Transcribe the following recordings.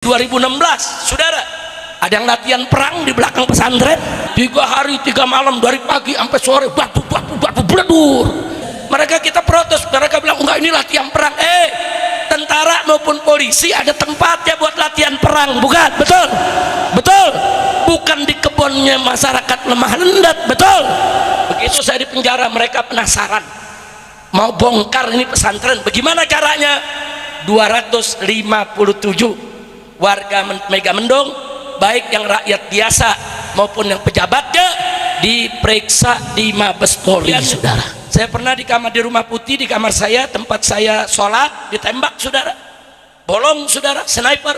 2016, saudara, ada yang latihan perang di belakang pesantren 3 hari 3 malam dari pagi sampai sore, batu bledur. Mereka kita protes, mereka bilang enggak, ini latihan perang. Tentara maupun polisi ada tempatnya buat latihan perang, bukan? Betul, betul, bukan di kebunnya masyarakat lemah lendat, betul. Begitu saya di penjara, mereka penasaran mau bongkar ini pesantren, bagaimana caranya? 257 warga Megamendung, baik yang rakyat biasa maupun yang pejabatnya, diperiksa di Mabes Polri, saudara. Saya pernah di kamar di Rumah Putih, di kamar saya, tempat saya sholat, ditembak, saudara, bolong, saudara, sniper.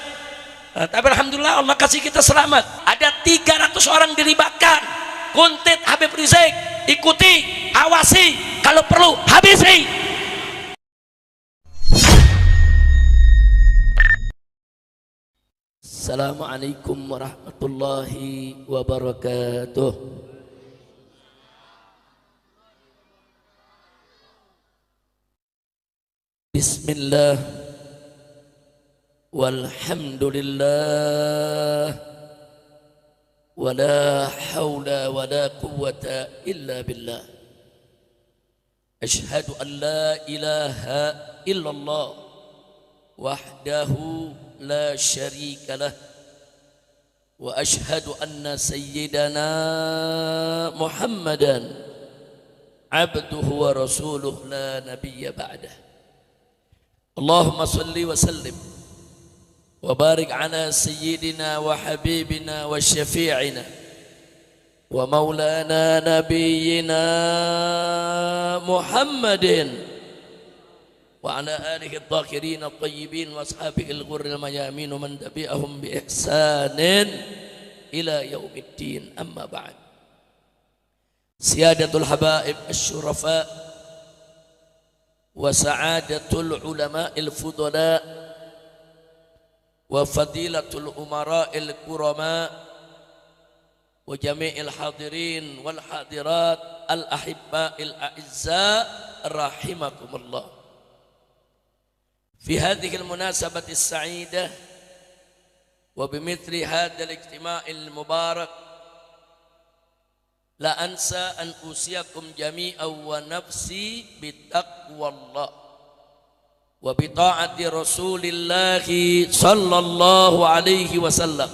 Tapi alhamdulillah Allah kasih kita selamat. Ada 300 orang dilibatkan. Kuntit Habib Rizik, ikuti, awasi, kalau perlu habisi. Assalamualaikum warahmatullahi wabarakatuh. Bismillah, walhamdulillah, wala hawla wala quwwata illa billah. Ashhadu an la ilaha illallah wahdahu la syarika lah, wa ashhadu anna sayyidana Muhammadan abduhu wa rasuluh la nabiyya ba'dah. Allahumma salli wa sallim wa barik ala sayyidina wa habibina wa syafi'ina wa maulana nabiyyina Muhammadin wa ala alihi adh-dhakirin at-tayyibin wa ashabihi al-ghurril mayamin wa man tabi'ahum bi ihsanin ila yaumiddin, amma ba'd. Siyadatul habaib asy-syurafa wa sa'adatul ulama'il fudala wa fadilatul umara'il kurama wa jami'il hadirin wal hadirat al-ahibba'il a'izza rahimakumullah. في هذه المناسبة السعيدة وبمثل هذا الاجتماع المبارك لا أنسى أن أوصيكم جميعا ونفسي بتقوى الله وبطاعة رسول الله صلى الله عليه وسلم،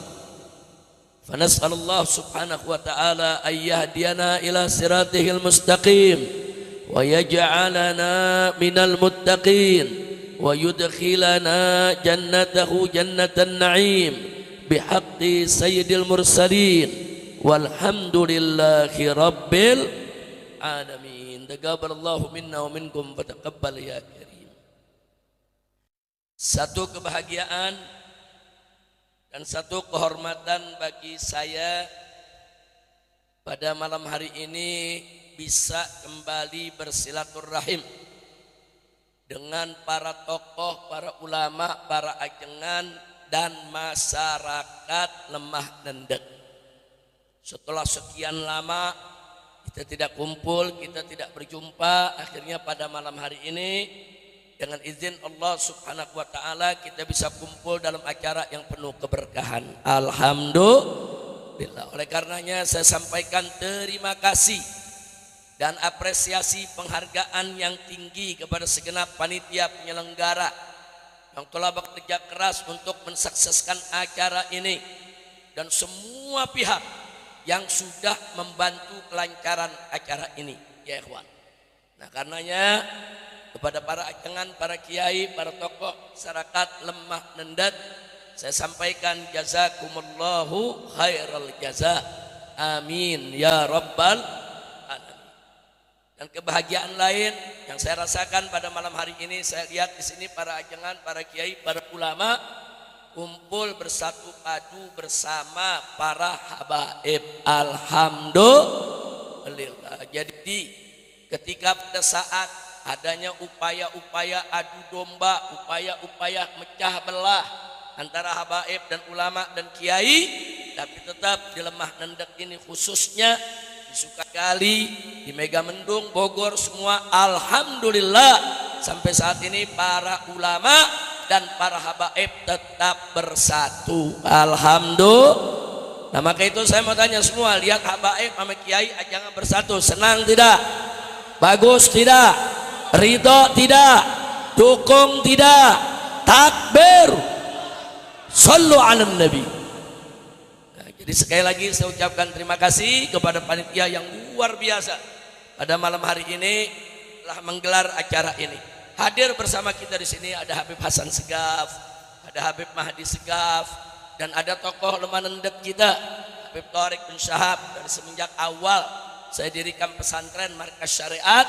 فنسأل الله سبحانه وتعالى أن يهدينا إلى صراطه المستقيم ويجعلنا من المتقين ويدخلنا جنته جنة النعيم بحق سيد المرسلين والحمد لله رب العالمين. تقبل الله منا ومنكم فتقبل يا كريم. Satu kebahagiaan dan satu kehormatan bagi saya pada malam hari ini bisa kembali bersilaturahim dengan para tokoh, para ulama, para ajengan dan masyarakat lemah nendet. Setelah sekian lama kita tidak kumpul, kita tidak berjumpa, akhirnya pada malam hari ini dengan izin Allah Subhanahu wa taala kita bisa kumpul dalam acara yang penuh keberkahan. Alhamdulillah. Oleh karenanya saya sampaikan terima kasih dan apresiasi penghargaan yang tinggi kepada segenap panitia penyelenggara yang telah bekerja keras untuk mensukseskan acara ini dan semua pihak yang sudah membantu kelancaran acara ini, ya ikhwan. Nah, karenanya kepada para ajengan, para kiai, para tokoh masyarakat lemah nendat, saya sampaikan jazakumullahu khairal jaza. Amin ya rabbal alamin. Dan kebahagiaan lain yang saya rasakan pada malam hari ini, saya lihat di sini para ajengan, para kiai, para ulama kumpul bersatu padu bersama para habaib. Alhamdulillah. Jadi ketika pada saat adanya upaya-upaya adu domba, upaya-upaya mecah belah antara habaib dan ulama dan kiai, tapi tetap di lemah nendet ini khususnya di Sukakali, di Megamendung, Bogor, semua alhamdulillah sampai saat ini para ulama dan para habaib tetap bersatu. Alhamdulillah. Nah maka itu saya mau tanya semua, lihat habaib sama kiai jangan bersatu, senang tidak? Bagus tidak? Ridho tidak? Dukung tidak? Takbir. Sallu ala nabi. Nah, jadi sekali lagi saya ucapkan terima kasih kepada panitia yang luar biasa pada malam hari ini telah menggelar acara ini. Hadir bersama kita di sini ada Habib Hasan Segaf, ada Habib Mahdi Segaf, dan ada tokoh lemah nendek kita Habib Thoriq bin Syahab. Dari semenjak awal saya dirikan pesantren Markas Syariat,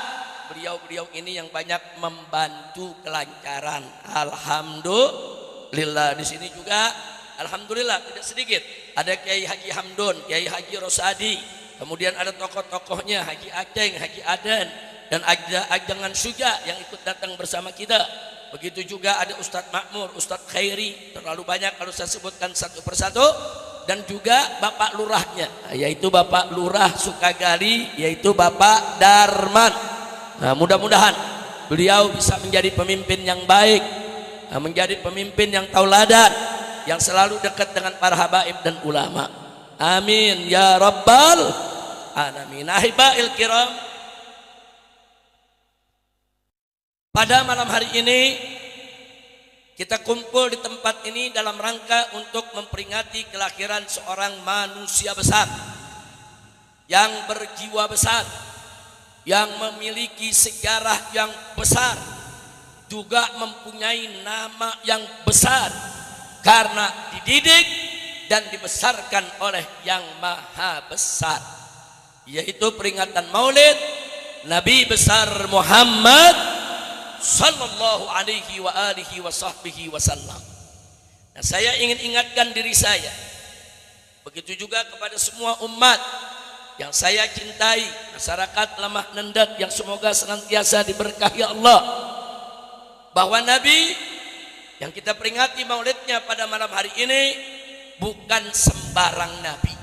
beliau-beliau ini yang banyak membantu kelancaran. Alhamdulillah. Di sini juga alhamdulillah tidak sedikit ada Kiai Haji Hamdun, Kiai Haji Rosadi, kemudian ada tokoh-tokohnya Haji Aceng, Haji Aden, dan ada Ajangan Suja yang ikut datang bersama kita. Begitu juga ada Ustadz Makmur, Ustadz Khairi, terlalu banyak kalau saya sebutkan satu persatu. Dan juga Bapak Lurahnya, yaitu Bapak Lurah Sukagali, yaitu Bapak Darman. Nah, mudah-mudahan beliau bisa menjadi pemimpin yang baik, menjadi pemimpin yang tauladan, yang selalu dekat dengan para habaib dan ulama. Amin ya rabbal alamin. Ahibail kiram, pada malam hari ini kita kumpul di tempat ini dalam rangka untuk memperingati kelahiran seorang manusia besar yang berjiwa besar, yang memiliki sejarah yang besar, juga mempunyai nama yang besar karena dididik dan dibesarkan oleh yang maha besar, yaitu peringatan Maulid Nabi besar Muhammad sallallahu alaihi wa alihi wa sahbihi wasallam. Nah, saya ingin ingatkan diri saya, begitu juga kepada semua umat yang saya cintai, masyarakat lemah nendek yang semoga senantiasa diberkahi Allah, bahwa Nabi yang kita peringati maulidnya pada malam hari ini bukan sembarang Nabi.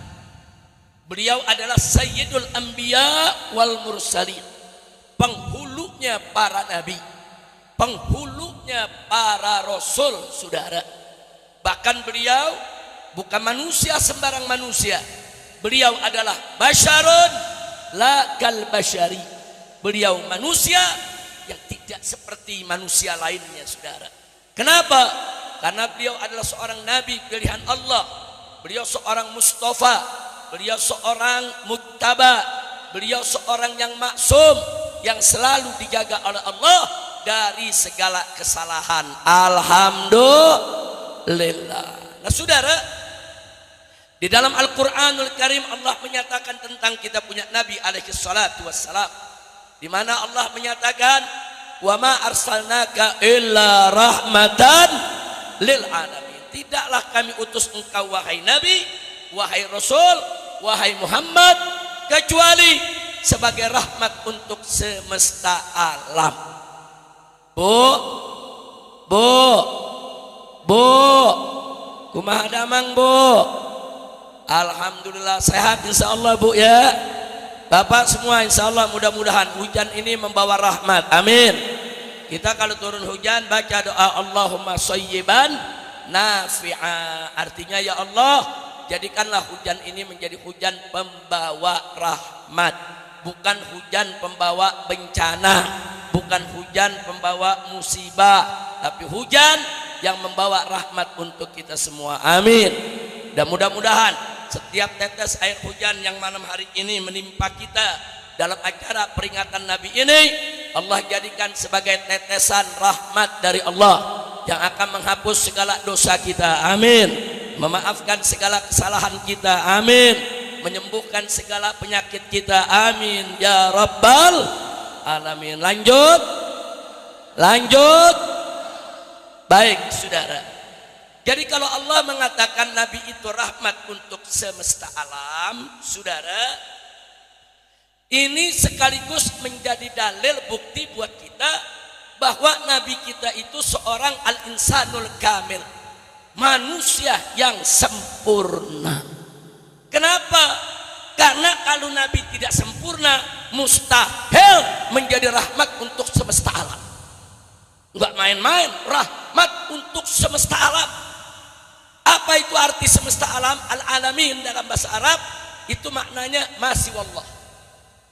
Beliau adalah Sayyidul Anbiya wal Mursalin, penghulunya para Nabi, penghulunya para Rasul, saudara. Bahkan beliau bukan manusia sembarang manusia. Beliau adalah basyarun la kal basyari. Beliau manusia yang tidak seperti manusia lainnya, saudara. Kenapa? Karena beliau adalah seorang nabi pilihan Allah. Beliau seorang mustafa, beliau seorang muttaba, beliau seorang yang maksum, yang selalu dijaga oleh Allah dari segala kesalahan. Alhamdulillah. Nah, saudara, di dalam Al-Qur'anul Karim Allah menyatakan tentang kita punya Nabi alaihi salatu wassalam, di mana Allah menyatakan wa ma arsalnaka illa rahmatan lil alamin. Tidaklah kami utus engkau wahai Nabi, wahai Rasul, wahai Muhammad, kecuali sebagai rahmat untuk semesta alam. Bu, kumaha damang bu? Alhamdulillah sehat insya Allah bu ya. Bapak semua insya Allah mudah-mudahan hujan ini membawa rahmat. Amin. Kita kalau turun hujan baca doa Allahumma shayyiban nafi'a. Artinya ya Allah, jadikanlah hujan ini menjadi hujan pembawa rahmat, bukan hujan pembawa bencana, bukan hujan pembawa musibah, tapi hujan yang membawa rahmat untuk kita semua. Amin. Dan mudah-mudahan setiap tetes air hujan yang malam hari ini menimpa kita dalam acara peringatan Nabi ini, Allah jadikan sebagai tetesan rahmat dari Allah yang akan menghapus segala dosa kita. Amin. Memaafkan segala kesalahan kita. Amin. Menyembuhkan segala penyakit kita. Amin ya rabbal alamin. Lanjut. Baik saudara, jadi kalau Allah mengatakan Nabi itu rahmat untuk semesta alam, saudara, ini sekaligus menjadi dalil bukti buat kita bahwa Nabi kita itu seorang al-insanul kamil, manusia yang sempurna. Kenapa? Karena kalau Nabi tidak sempurna, mustahil menjadi rahmat untuk semesta alam. Enggak main-main, rahmat untuk semesta alam. Apa itu arti semesta alam? Al-alamin dalam bahasa Arab itu maknanya masih wallah.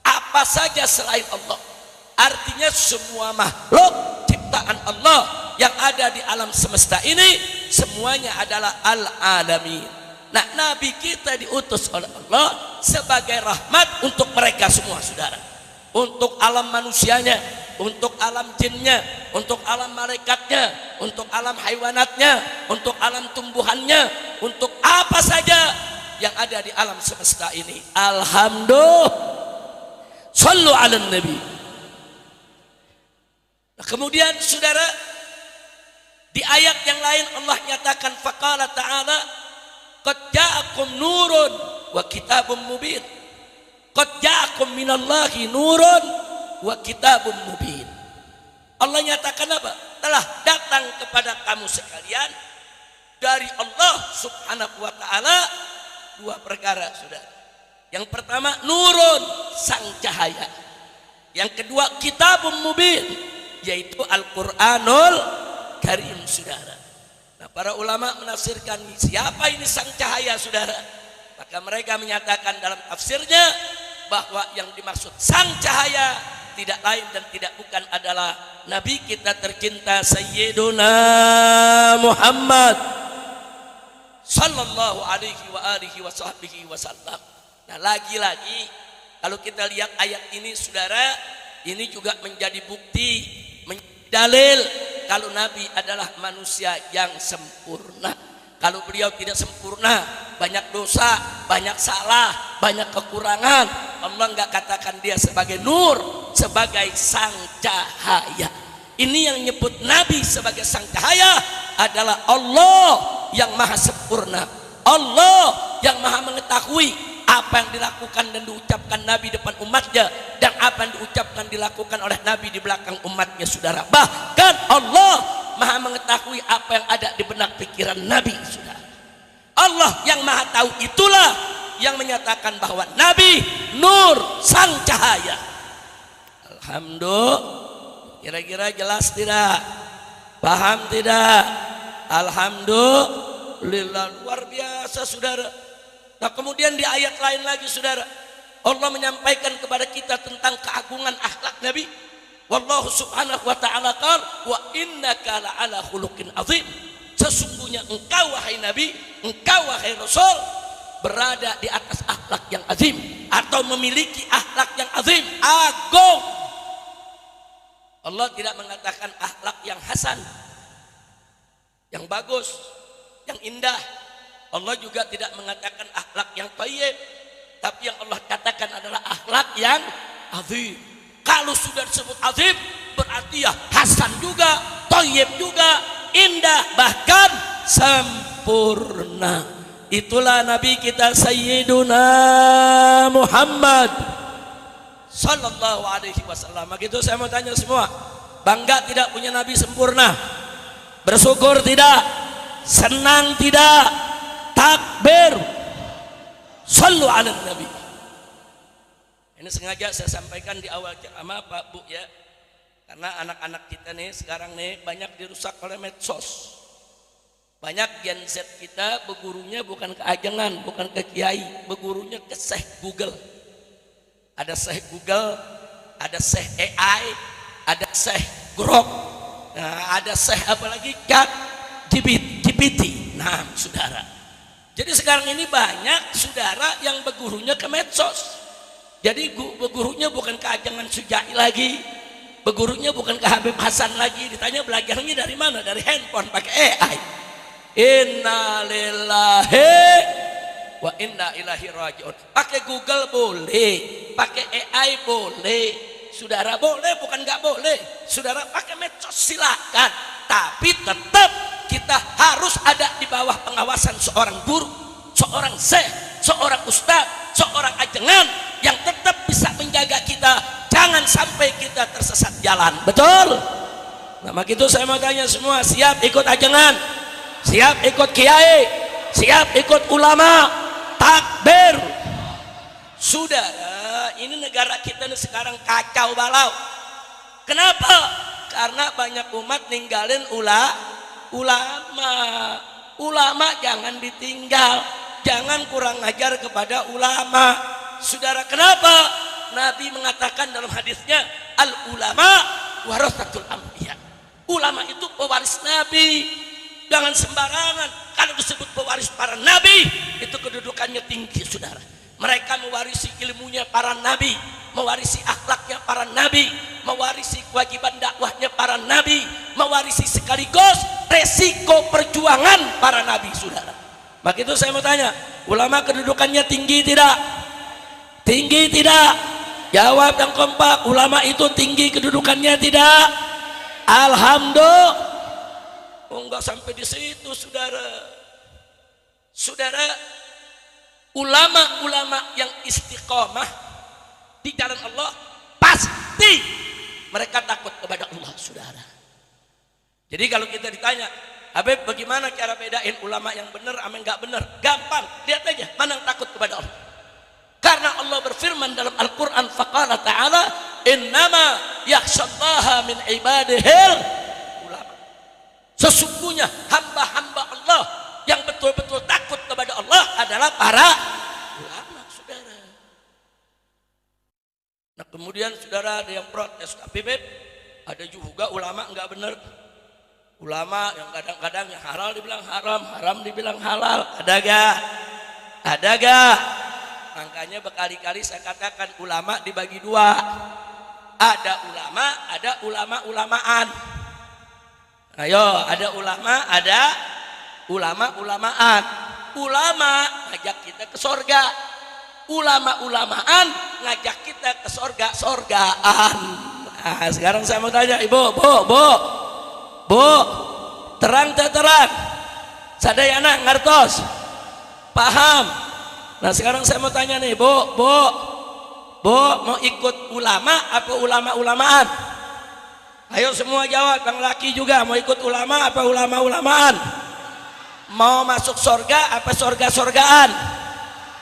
Apa saja selain Allah. Artinya semua makhluk ciptaan Allah yang ada di alam semesta ini semuanya adalah al-alamin. Nah, Nabi kita diutus oleh Allah sebagai rahmat untuk mereka semua, saudara. Untuk alam manusianya, untuk alam jinnya, untuk alam malaikatnya, untuk alam haywanatnya, untuk alam tumbuhannya, untuk apa saja yang ada di alam semesta ini. Alhamdulillah. Shallu ala nabi. Nah, kemudian saudara, di ayat yang lain Allah nyatakan faqala ta'ala qad ja'akum nurun wa kitabun mubin. Qad ja'akum minallahi nurun wa kitabun mubin. Allah nyatakan apa? Telah datang kepada kamu sekalian dari Allah subhanahu wa ta'ala dua perkara, saudara. Yang pertama nurun, sang cahaya. Yang kedua kitabun mubin, yaitu Al-Quranul Karim, saudara. Nah, para ulama menafsirkan siapa ini sang cahaya, saudara. Maka mereka menyatakan dalam tafsirnya bahwa yang dimaksud sang cahaya tidak lain dan tidak bukan adalah Nabi kita tercinta Sayyiduna Muhammad sallallahu alaihi wa alihi wa sahbihi wasallam. Nah, lagi-lagi kalau kita lihat ayat ini, saudara, ini juga menjadi bukti, dalil kalau Nabi adalah manusia yang sempurna. Kalau beliau tidak sempurna, banyak dosa, banyak salah, banyak kekurangan, Allah enggak katakan dia sebagai nur, sebagai sang cahaya. Ini yang nyebut Nabi sebagai sang cahaya adalah Allah yang maha sempurna, Allah yang maha mengetahui apa yang dilakukan dan diucapkan Nabi depan umatnya dan apa yang diucapkan dilakukan oleh Nabi di belakang umatnya, saudara. Bahkan Allah maha mengetahui apa yang ada di benak pikiran Nabi, saudara. Allah yang maha tahu itulah yang menyatakan bahwa Nabi nur, sang cahaya. Alhamdulillah. Kira-kira jelas tidak? Paham tidak? Alhamdulillah, luar biasa, saudara. Nah, kemudian di ayat lain lagi, saudara, Allah menyampaikan kepada kita tentang keagungan akhlak Nabi. Wallahu subhanahu wa ta'ala qala wa innaka la'ala khuluqin azim. Sesungguhnya engkau wahai Nabi, engkau wahai Rasul berada di atas akhlak yang azim atau memiliki akhlak yang azim, agung. Allah tidak mengatakan akhlak yang hasan, yang bagus, yang indah. Allah juga tidak mengatakan akhlak yang thayyib, tapi yang Allah katakan adalah akhlak yang azim. Kalau sudah disebut azim berarti ya hasan juga, thayyib juga, indah, bahkan sempurna. Itulah Nabi kita Sayyiduna Muhammad sallallahu alaihi wasallam. Begitu saya mau tanya semua, bangga tidak punya Nabi sempurna? Bersyukur tidak? Senang tidak? Takbir, sallu ala nabi. Ini sengaja saya sampaikan di awal ceramah, Pak Bu, ya, karena anak-anak kita nih sekarang nih banyak dirusak oleh medsos. Banyak Gen Z kita bergurunya bukan ke ajengan, bukan ke kiai, bergurunya ke Syekh Google. Ada Syekh Google, ada Syekh AI, ada Syekh Grok, nah, ada Syekh apalagi Chat GPT. Nah, saudara, jadi sekarang ini banyak saudara yang bergurunya ke medsos. Jadi bergurunya bukan ke ajangan Sujai lagi, bergurunya bukan ke Habib Hasan lagi. Ditanya belajarnya dari mana? Dari handphone pakai AI. Inna lillahi wa inna ilaihi rajiun. Pakai Google boleh, pakai AI boleh. Saudara boleh, bukan nggak boleh. Saudara pakai medsos silakan, tapi tetap kita harus ada di bawah pengawasan seorang guru, seorang syekh, seorang ustadz, seorang ajengan yang tetap bisa menjaga kita, jangan sampai kita tersesat jalan. Betul? Nah, begitu saya mau tanya semua, siap ikut ajengan, siap ikut kiai, siap ikut ulama? Takbir. Saudara, ini negara kita ini sekarang kacau balau. Kenapa? karena banyak umat ninggalin ulama. Ulama jangan ditinggal, jangan kurang ajar kepada ulama. Saudara, kenapa Nabi mengatakan dalam hadisnya, al ulama warasatul anbiya. Ulama itu pewaris Nabi. Jangan sembarangan. Kalau disebut pewaris para nabi, itu kedudukannya tinggi, saudara. Mereka mewarisi ilmunya para nabi, mewarisi akhlaknya para nabi, mewarisi kewajiban dakwahnya para nabi, mewarisi sekaligus resiko perjuangan para nabi, saudara. Maka itu saya mau tanya, ulama kedudukannya tinggi tidak? Tinggi tidak? Jawab yang kompak. Ulama itu tinggi kedudukannya tidak? Alhamdulillah. Oh, enggak sampai di situ, saudara. Saudara, ulama-ulama yang istiqomah di jalan Allah pasti mereka takut kepada Allah, saudara. Jadi kalau kita ditanya, Habib, bagaimana cara bedain ulama yang benar sama enggak benar? Gampang, lihat aja mana yang takut kepada Allah. Karena Allah berfirman dalam Al-Quran, faqala ta'ala, innama yakhshallaha min ibadihil ulama. Sesungguhnya hamba-hamba Allah yang betul-betul takut kepada Allah adalah para ulama, saudara. Nah kemudian saudara ada yang protes, tapi Beb, ada juga ulama enggak benar. Ulama yang kadang-kadang yang halal dibilang haram, haram dibilang halal. Ada gak? Ada gak? Makanya berkali-kali saya katakan ulama dibagi dua. Ada ulama, ada ulama-ulamaan. Ayo, ada ulama, ada ulama-ulamaan. Ulama ngajak kita ke sorga, ulama-ulamaan ngajak kita ke sorga-sorgaan. Nah, sekarang saya mau tanya, ibu, bu, terang tak terang? Sadayana ngertos? Paham? Nah sekarang saya mau tanya nih, bu, mau ikut ulama apa ulama-ulamaan? Ayo semua jawab, yang laki juga mau ikut ulama apa ulama-ulamaan? Mau masuk sorga apa sorga-sorgaan?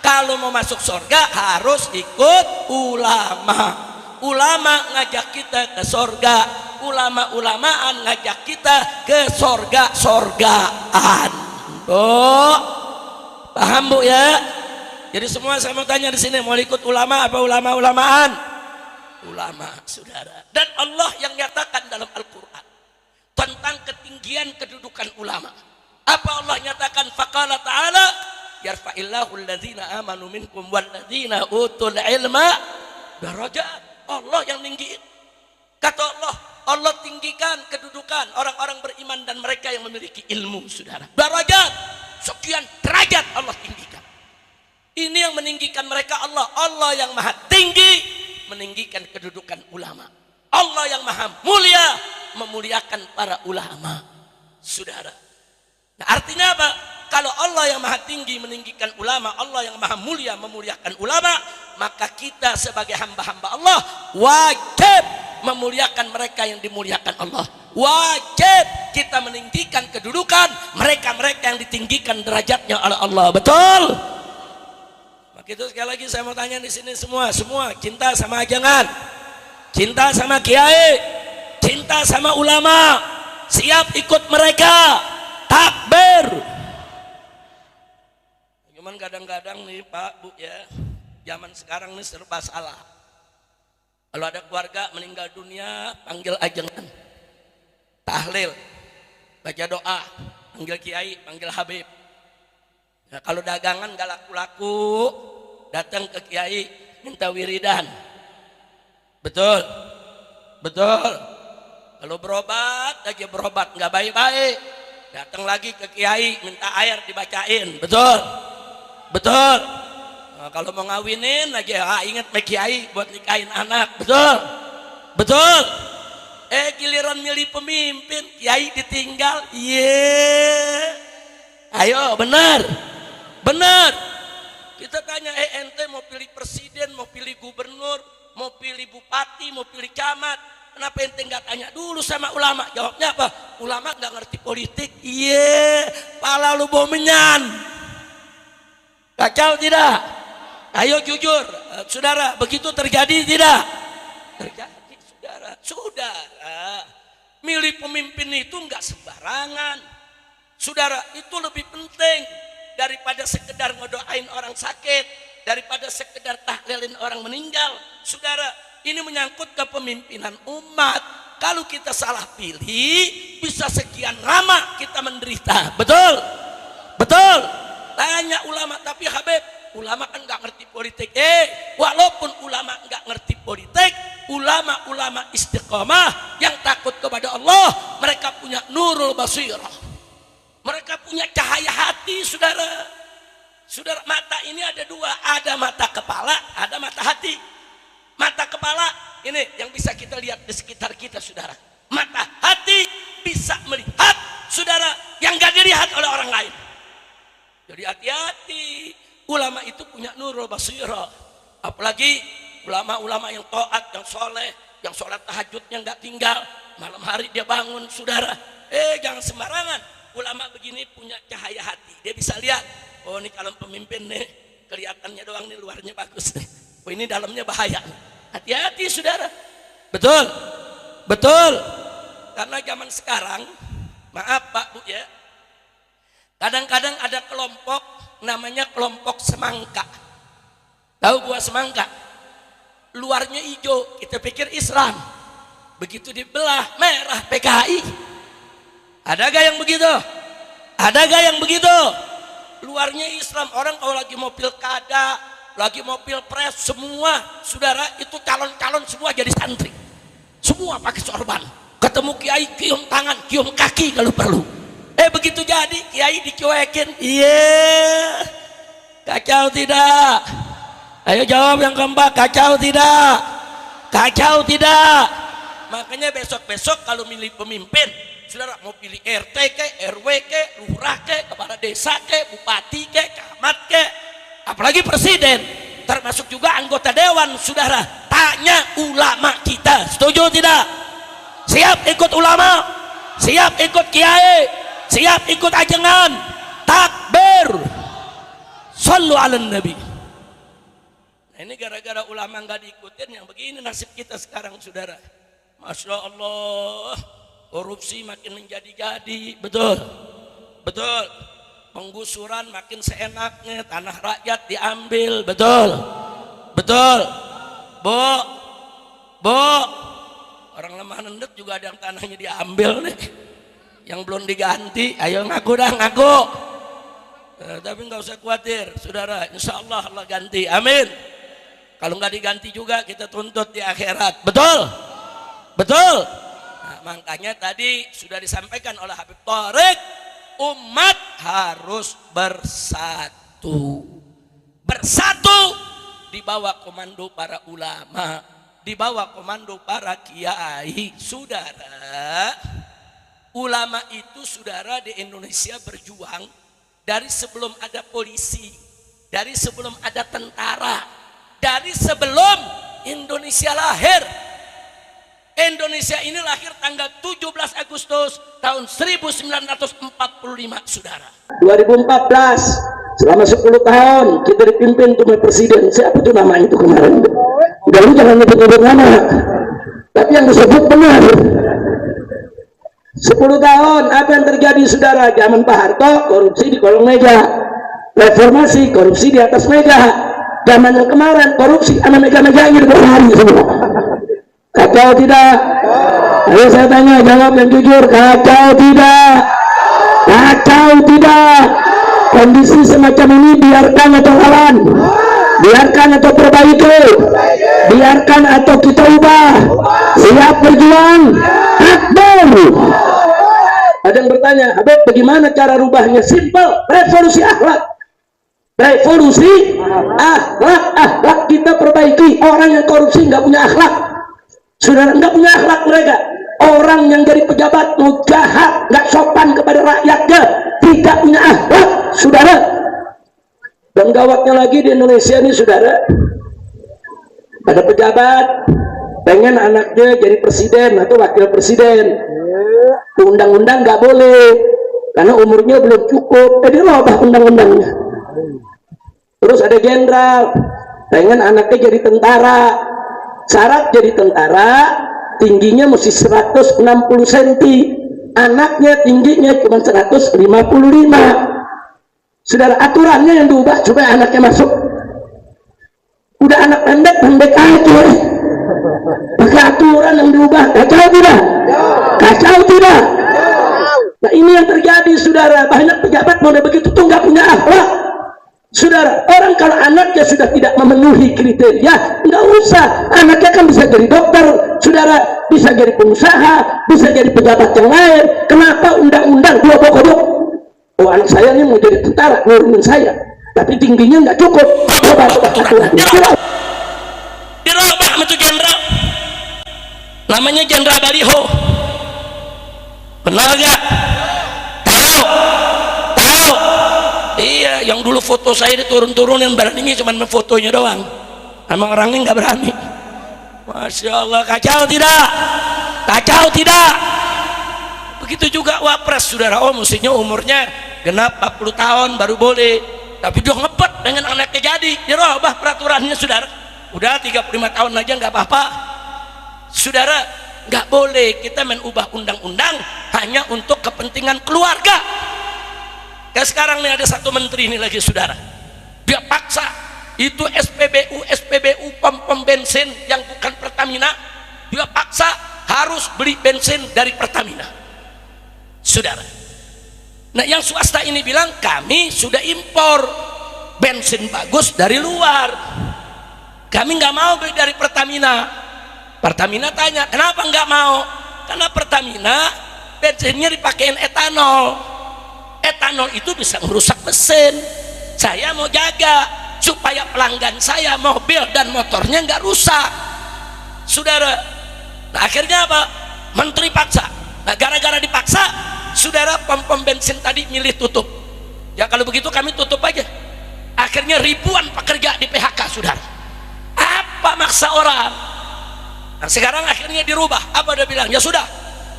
Kalau mau masuk sorga harus ikut ulama. Ulama ngajak kita ke sorga, ulama-ulamaan ngajak kita ke sorga-sorgaan. Bu, paham bu ya? Jadi semua saya mau tanya di sini, mau ikut ulama apa ulama-ulamaan? Ulama, saudara. Dan Allah yang nyatakan dalam Al-Quran tentang ketinggian kedudukan ulama. Apa Allah nyatakan? Faqala ta'ala, yarfa'illahu alladhina amanu minkum walladhina utul ilma darajat. Allah yang tinggiin. Kata Allah, Allah tinggikan kedudukan orang-orang beriman dan mereka yang memiliki ilmu, saudara. Darajat, sekian derajat Allah tinggikan. Ini yang meninggikan mereka Allah. Allah yang maha tinggi meninggikan kedudukan ulama. Allah yang maha mulia memuliakan para ulama, saudara. Nah artinya apa? Kalau Allah yang maha tinggi meninggikan ulama, Allah yang maha mulia memuliakan ulama, maka kita sebagai hamba-hamba Allah wajib memuliakan mereka yang dimuliakan Allah. Wajib kita meninggikan kedudukan mereka-mereka yang ditinggikan derajatnya oleh Allah. Betul? Itu sekali lagi saya mau tanya di sini semua cinta sama ajangan, cinta sama kiai, cinta sama ulama, siap ikut mereka, takbir. Cuman kadang-kadang nih Pak Bu ya, zaman sekarang nih serba salah. Kalau ada keluarga meninggal dunia, panggil ajangan, tahlil, baca doa, panggil kiai, panggil habib. Nah, kalau dagangan gak laku-laku, datang ke kiai minta wiridan. Betul? Betul. Kalau berobat aja berobat nggak baik-baik, datang lagi ke kiai minta air dibacain. Betul? Betul. Nah, kalau mau ngawinin aja ingat ke kiai buat nikahin anak. Betul? Betul. Giliran milih pemimpin kiai ditinggal. Ayo benar. Benar. Kita tanya, ente mau pilih presiden, mau pilih gubernur, mau pilih bupati, mau pilih camat, kenapa ente nggak tanya dulu sama ulama? Jawabnya apa? Ulama nggak ngerti politik. Pala lu bau menyan. Kacau tidak? Ayo jujur, saudara, begitu terjadi tidak? Terjadi, saudara. Saudara, Milih pemimpin itu enggak sembarangan. Saudara, itu lebih penting daripada sekedar ngedoain orang sakit, daripada sekedar tahlilin orang meninggal. Saudara, ini menyangkut kepemimpinan umat. Kalau kita salah pilih, bisa sekian lama kita menderita. Betul? Betul? Tanya ulama, tapi Habib, ulama kan nggak ngerti politik. Walaupun ulama nggak ngerti politik, ulama-ulama istiqomah yang takut kepada Allah, mereka punya nurul basirah, mereka punya cahaya hati. Saudara, saudara, mata ini ada dua, ada mata kepala, ada mata hati. Mata kepala ini yang bisa kita lihat di sekitar kita, saudara. Mata hati bisa melihat, saudara, yang nggak dilihat oleh orang lain. Jadi hati-hati. Ulama itu punya nurul basirah. Apalagi ulama-ulama yang taat, yang soleh, yang sholat tahajudnya nggak tinggal, malam hari dia bangun, saudara. Jangan sembarangan. Ulama begini punya cahaya hati. Dia bisa lihat, oh ini calon pemimpin nih, kelihatannya doang nih, luarnya bagus nih. Oh ini dalamnya bahaya. Hati-hati, saudara. Betul, betul. Karena zaman sekarang, maaf Pak Bu ya, kadang-kadang ada kelompok namanya kelompok semangka. Tahu buah semangka? Luarnya hijau, kita pikir Islam. Begitu dibelah merah PKI. Ada gak yang begitu? Ada gak yang begitu? Luarnya Islam. Orang kalau lagi mau pilkada, lagi mau pilpres, semua saudara itu calon-calon semua jadi santri. Semua pakai sorban. Ketemu kiai cium tangan, cium kaki kalau perlu. Begitu jadi kiai dicuekin. Iya. Kacau tidak? Ayo jawab yang keempat, kacau tidak? Kacau tidak? Makanya besok-besok kalau milih pemimpin, saudara mau pilih RT ke, RW ke, lurah ke, kepala desa ke, bupati ke, camat ke, apalagi presiden, termasuk juga anggota dewan, saudara, tanya ulama kita, setuju tidak? Siap ikut ulama? Siap ikut kiai? Siap ikut ajengan? Takbir, sallu ala nabi. Nah, ini gara-gara ulama nggak diikutin, yang begini nasib kita sekarang, saudara. Masya Allah, korupsi makin menjadi-jadi. Betul, betul. Penggusuran makin seenaknya, tanah rakyat diambil. Betul, betul. Bo, orang lemah nendek juga ada yang tanahnya diambil nih, yang belum diganti. Ayo ngaku dah, ngaku. Tapi nggak usah khawatir, saudara. Insya Allah Allah ganti, amin. Kalau nggak diganti juga kita tuntut di akhirat. Betul, betul. Nah, makanya tadi sudah disampaikan oleh Habib Thoriq, umat harus bersatu, bersatu di bawah komando para ulama, di bawah komando para kiai. Saudara, ulama itu, saudara, di Indonesia berjuang dari sebelum ada polisi, dari sebelum ada tentara, dari sebelum Indonesia lahir. Indonesia ini lahir tanggal 17 Agustus tahun 1945, saudara. 2014, selama 10 tahun kita dipimpin oleh presiden. Siapa itu nama itu kemarin? Udah, lu jangan nyebut-nyebut nama, tapi yang disebut benar. 10 tahun apa yang terjadi, saudara? Zaman Pak Harto, korupsi di kolong meja. Reformasi, korupsi di atas meja. Zaman yang kemarin, korupsi sama meja-meja ini berlari semua. Kacau tidak? Ayo saya tanya, jawab yang jujur. Kacau tidak? Kacau tidak? Kondisi semacam ini biarkan atau lawan? Biarkan atau perbaiki? Biarkan atau kita ubah? Siap berjuang? Akbar. Ada yang bertanya, Habib, bagaimana cara rubahnya? Simple, revolusi akhlak. Revolusi akhlak kita perbaiki. Orang yang korupsi nggak punya akhlak, saudara, nggak punya akhlak mereka. Orang yang jadi pejabat mau jahat, nggak sopan kepada rakyatnya, tidak punya akhlak, saudara. Dan gawatnya lagi di Indonesia ini, saudara, ada pejabat pengen anaknya jadi presiden atau wakil presiden. Undang-undang nggak boleh karena umurnya belum cukup, jadi robah undang-undangnya. Terus ada jenderal pengen anaknya jadi tentara. Syarat jadi tentara tingginya mesti 160 cm, anaknya tingginya cuma 155. Saudara, aturannya yang diubah supaya anaknya masuk. Udah anak pendek aja, pakai aturan yang diubah. Kacau tidak? Kacau tidak? Nah ini yang terjadi, saudara. Banyak pejabat model begitu tuh nggak punya akhlak. Saudara, orang kalau anaknya sudah tidak memenuhi kriteria, nggak usah. Anaknya kan bisa jadi dokter, saudara, bisa jadi pengusaha, bisa jadi pejabat yang lain. Kenapa undang-undang dua kodok? Oh, anak saya ini mau jadi tentara, nurunin saya, tapi tingginya nggak cukup. Coba aturan. Dirubah itu jenderal, namanya jenderal Baliho. Benar gak? Tahu? Iya, yang dulu foto saya diturun-turunin, beraninya cuma fotonya doang, sama orangnya nggak berani. Masya Allah, kacau tidak? Kacau tidak? Begitu juga wapres, saudara. Oh, mestinya umurnya genap 40 tahun baru boleh, tapi dia ngebet dengan anaknya jadi. Dirubah peraturannya, saudara. Udah 35 tahun aja nggak apa-apa, saudara. Nggak boleh kita mengubah undang-undang hanya untuk kepentingan keluarga. Kayak sekarang nih ada satu menteri ini lagi, saudara, dia paksa itu SPBU pom bensin yang bukan Pertamina, dia paksa harus beli bensin dari Pertamina, saudara. Nah yang swasta ini bilang kami sudah impor bensin bagus dari luar, kami nggak mau beli dari Pertamina. Pertamina tanya kenapa nggak mau? Karena Pertamina bensinnya dipakein etanol. Etanol itu bisa merusak mesin. Saya mau jaga supaya pelanggan saya mobil dan motornya nggak rusak, saudara. Nah akhirnya apa? Menteri paksa. Nah gara-gara dipaksa, saudara, pom bensin tadi milih tutup. Ya kalau begitu kami tutup aja. Akhirnya ribuan pekerja di PHK, saudara. Apa maksa orang? Nah sekarang akhirnya dirubah. Apa dia bilang? Ya sudah,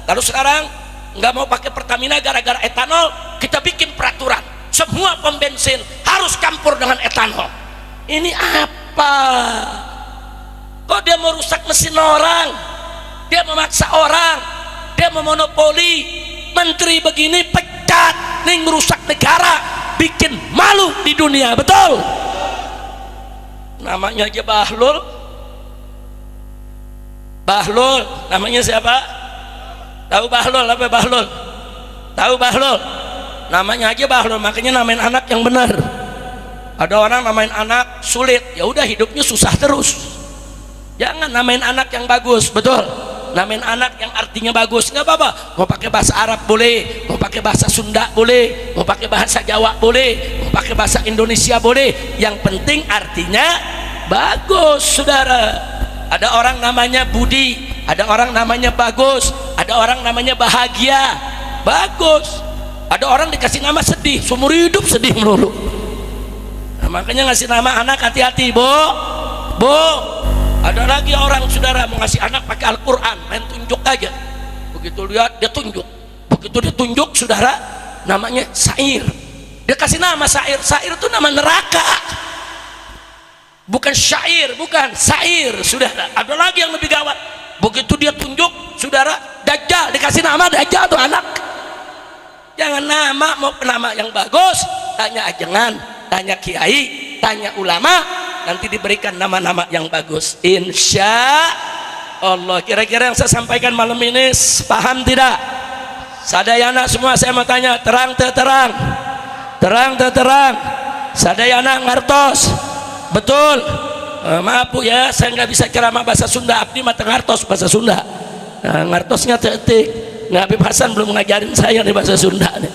lalu sekarang nggak mau pakai Pertamina gara-gara etanol, kita bikin peraturan semua pom bensin harus campur dengan etanol. Ini apa? Kok dia mau rusak mesin orang, dia memaksa orang, dia memonopoli. Menteri begini pecat, nih merusak negara, bikin malu di dunia, betul? Namanya aja Bahlul, namanya siapa? Tahu Bahlul apa? Bahlul, tahu Bahlul? Namanya aja Bahlul, makanya namain anak yang benar. Ada orang namain anak sulit, ya udah hidupnya susah terus. Jangan namain anak yang bagus, betul? Namain anak yang artinya bagus, nggak apa-apa. Mau pakai bahasa Arab boleh, mau pakai bahasa Sunda boleh, mau pakai bahasa Jawa boleh, mau pakai bahasa Indonesia boleh. Yang penting artinya bagus, saudara. Ada orang namanya Budi, ada orang namanya bagus, ada orang namanya bahagia, bagus. Ada orang dikasih nama sedih, seumur hidup sedih melulu. Nah, makanya ngasih nama anak hati-hati, Bu. Ada lagi orang, saudara, mau ngasih anak pakai Al-Quran, main tunjuk aja. Begitu lihat dia tunjuk, begitu ditunjuk, saudara, namanya Sair. Dia kasih nama Sair. Sair itu nama neraka, bukan syair, bukan Sair, saudara. Ada lagi yang lebih gawat, begitu dia tunjuk, saudara, Dajjal, dikasih nama Dajjal tuh anak. Jangan nama, mau nama yang bagus, tanya ajengan, tanya kiai, tanya ulama, nanti diberikan nama-nama yang bagus, insya Allah. Kira-kira yang saya sampaikan malam ini paham tidak? Sadayana semua saya mau tanya, terang. Sadayana ngartos, betul? Maaf Bu ya, saya nggak bisa ceramah bahasa Sunda, abdi mah ngartos bahasa Sunda. Nah, ngartosnya tetik. Habib Hasan belum ngajarin saya nih bahasa Sunda nih.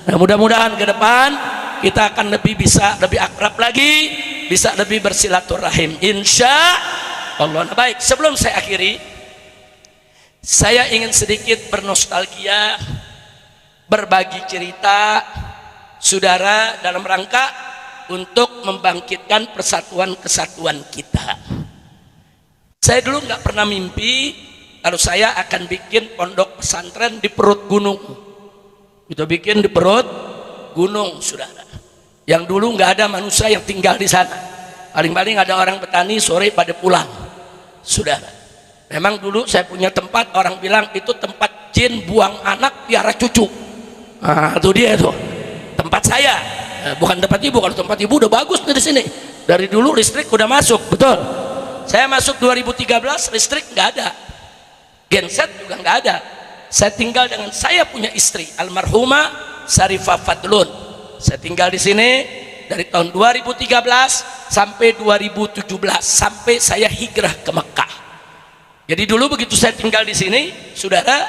Nah, mudah-mudahan ke depan kita akan lebih bisa lebih akrab lagi, bisa lebih bersilaturahim, insya Allah. Nah, baik, sebelum saya akhiri, saya ingin sedikit bernostalgia, berbagi cerita, saudara, dalam rangka untuk membangkitkan persatuan kesatuan kita. Saya dulu nggak pernah mimpi kalau saya akan bikin pondok pesantren di perut gunung. Kita bikin di perut gunung, saudara. Yang dulu nggak ada manusia yang tinggal di sana. Paling-paling ada orang petani sore pada pulang, saudara. Memang dulu saya punya tempat, orang bilang itu tempat jin buang anak piara cucu. Nah, itu dia itu tempat saya. Bukan tempat ibu. Kalau tempat ibu udah bagus di sini. Dari dulu listrik udah masuk, betul. Saya masuk 2013 listrik nggak ada, genset juga nggak ada. Saya tinggal dengan saya punya istri almarhumah Syarifah Fadlun. Saya tinggal di sini dari tahun 2013 sampai 2017 sampai saya hijrah ke Mekah. Jadi dulu begitu saya tinggal di sini, saudara,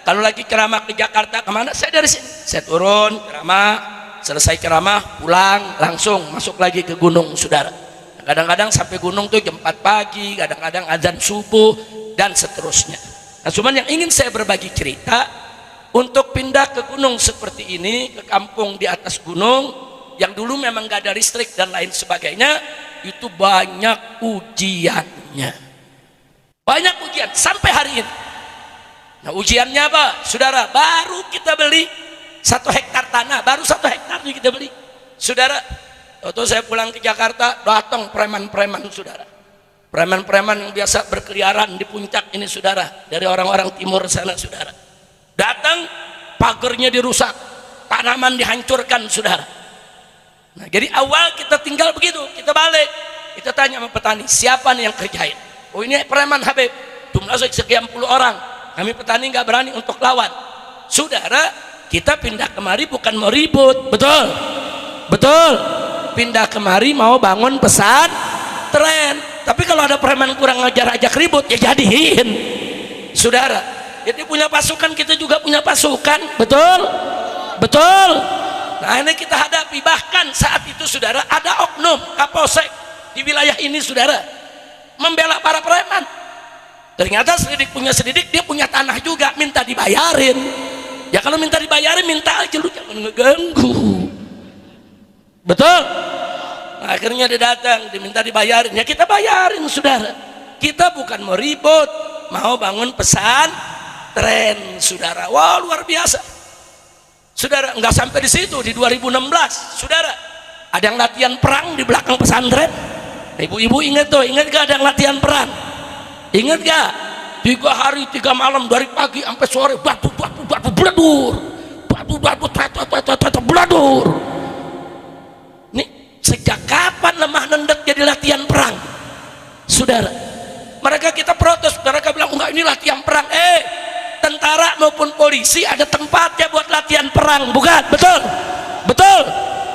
kalau lagi ceramah ke Jakarta kemana, saya dari sini, saya turun ceramah, selesai ceramah pulang langsung masuk lagi ke gunung, saudara. Kadang-kadang sampai gunung tuh jam 4 pagi, kadang-kadang azan subuh dan seterusnya. Nah, cuman yang ingin saya berbagi cerita, untuk pindah ke gunung seperti ini, ke kampung di atas gunung yang dulu memang gak ada listrik dan lain sebagainya, itu banyak ujiannya. Banyak ujian sampai hari ini. Nah, ujiannya apa? Saudara, baru kita beli 1 hektar tanah, baru 1 hektar nih kita beli. Saudara, waktu saya pulang ke Jakarta, datang preman-preman, saudara. Preman-preman yang biasa berkeliaran di puncak ini, saudara, dari orang-orang timur sana, saudara. Datang, pagernya dirusak, tanaman dihancurkan, saudara. Nah, jadi awal kita tinggal begitu, kita balik, kita tanya sama petani, siapa nih yang kerjain? Oh, ini preman Habib, jumlah sekian puluh orang, kami petani nggak berani untuk lawan. Saudara, kita pindah kemari bukan mau ribut, betul, betul. Pindah kemari mau bangun pesantren. Tapi kalau ada preman kurang ngajar ajak ribut, ya jadiin, saudara. Jadi punya pasukan, kita juga punya pasukan, betul, betul. Nah, ini kita hadapi. Bahkan saat itu, saudara, ada oknum kapolsek di wilayah ini, saudara, membela para preman. Ternyata selidik punya selidik, dia punya tanah juga, minta dibayarin. Ya kalau minta dibayarin, minta aja, lu jangan ngeganggu, betul. Nah, akhirnya dia datang, diminta dibayarin, ya kita bayarin, saudara. Kita bukan mau ribut, mau bangun pesantren, saudara. Wah, luar biasa, saudara. Nggak sampai di situ, di 2016, saudara, ada yang latihan perang di belakang pesantren. Ibu-ibu ingat tuh, ingat gak ada yang latihan perang? Ingat gak? 3 hari 3 malam dari pagi sampai sore, batu beladur, beladur. Nih, sejak kapan lemah nendet jadi latihan perang, saudara? Mereka kita protes, mereka bilang enggak, ini latihan perang. Tentara maupun polisi ada tempatnya buat latihan perang, bukan? Betul, betul.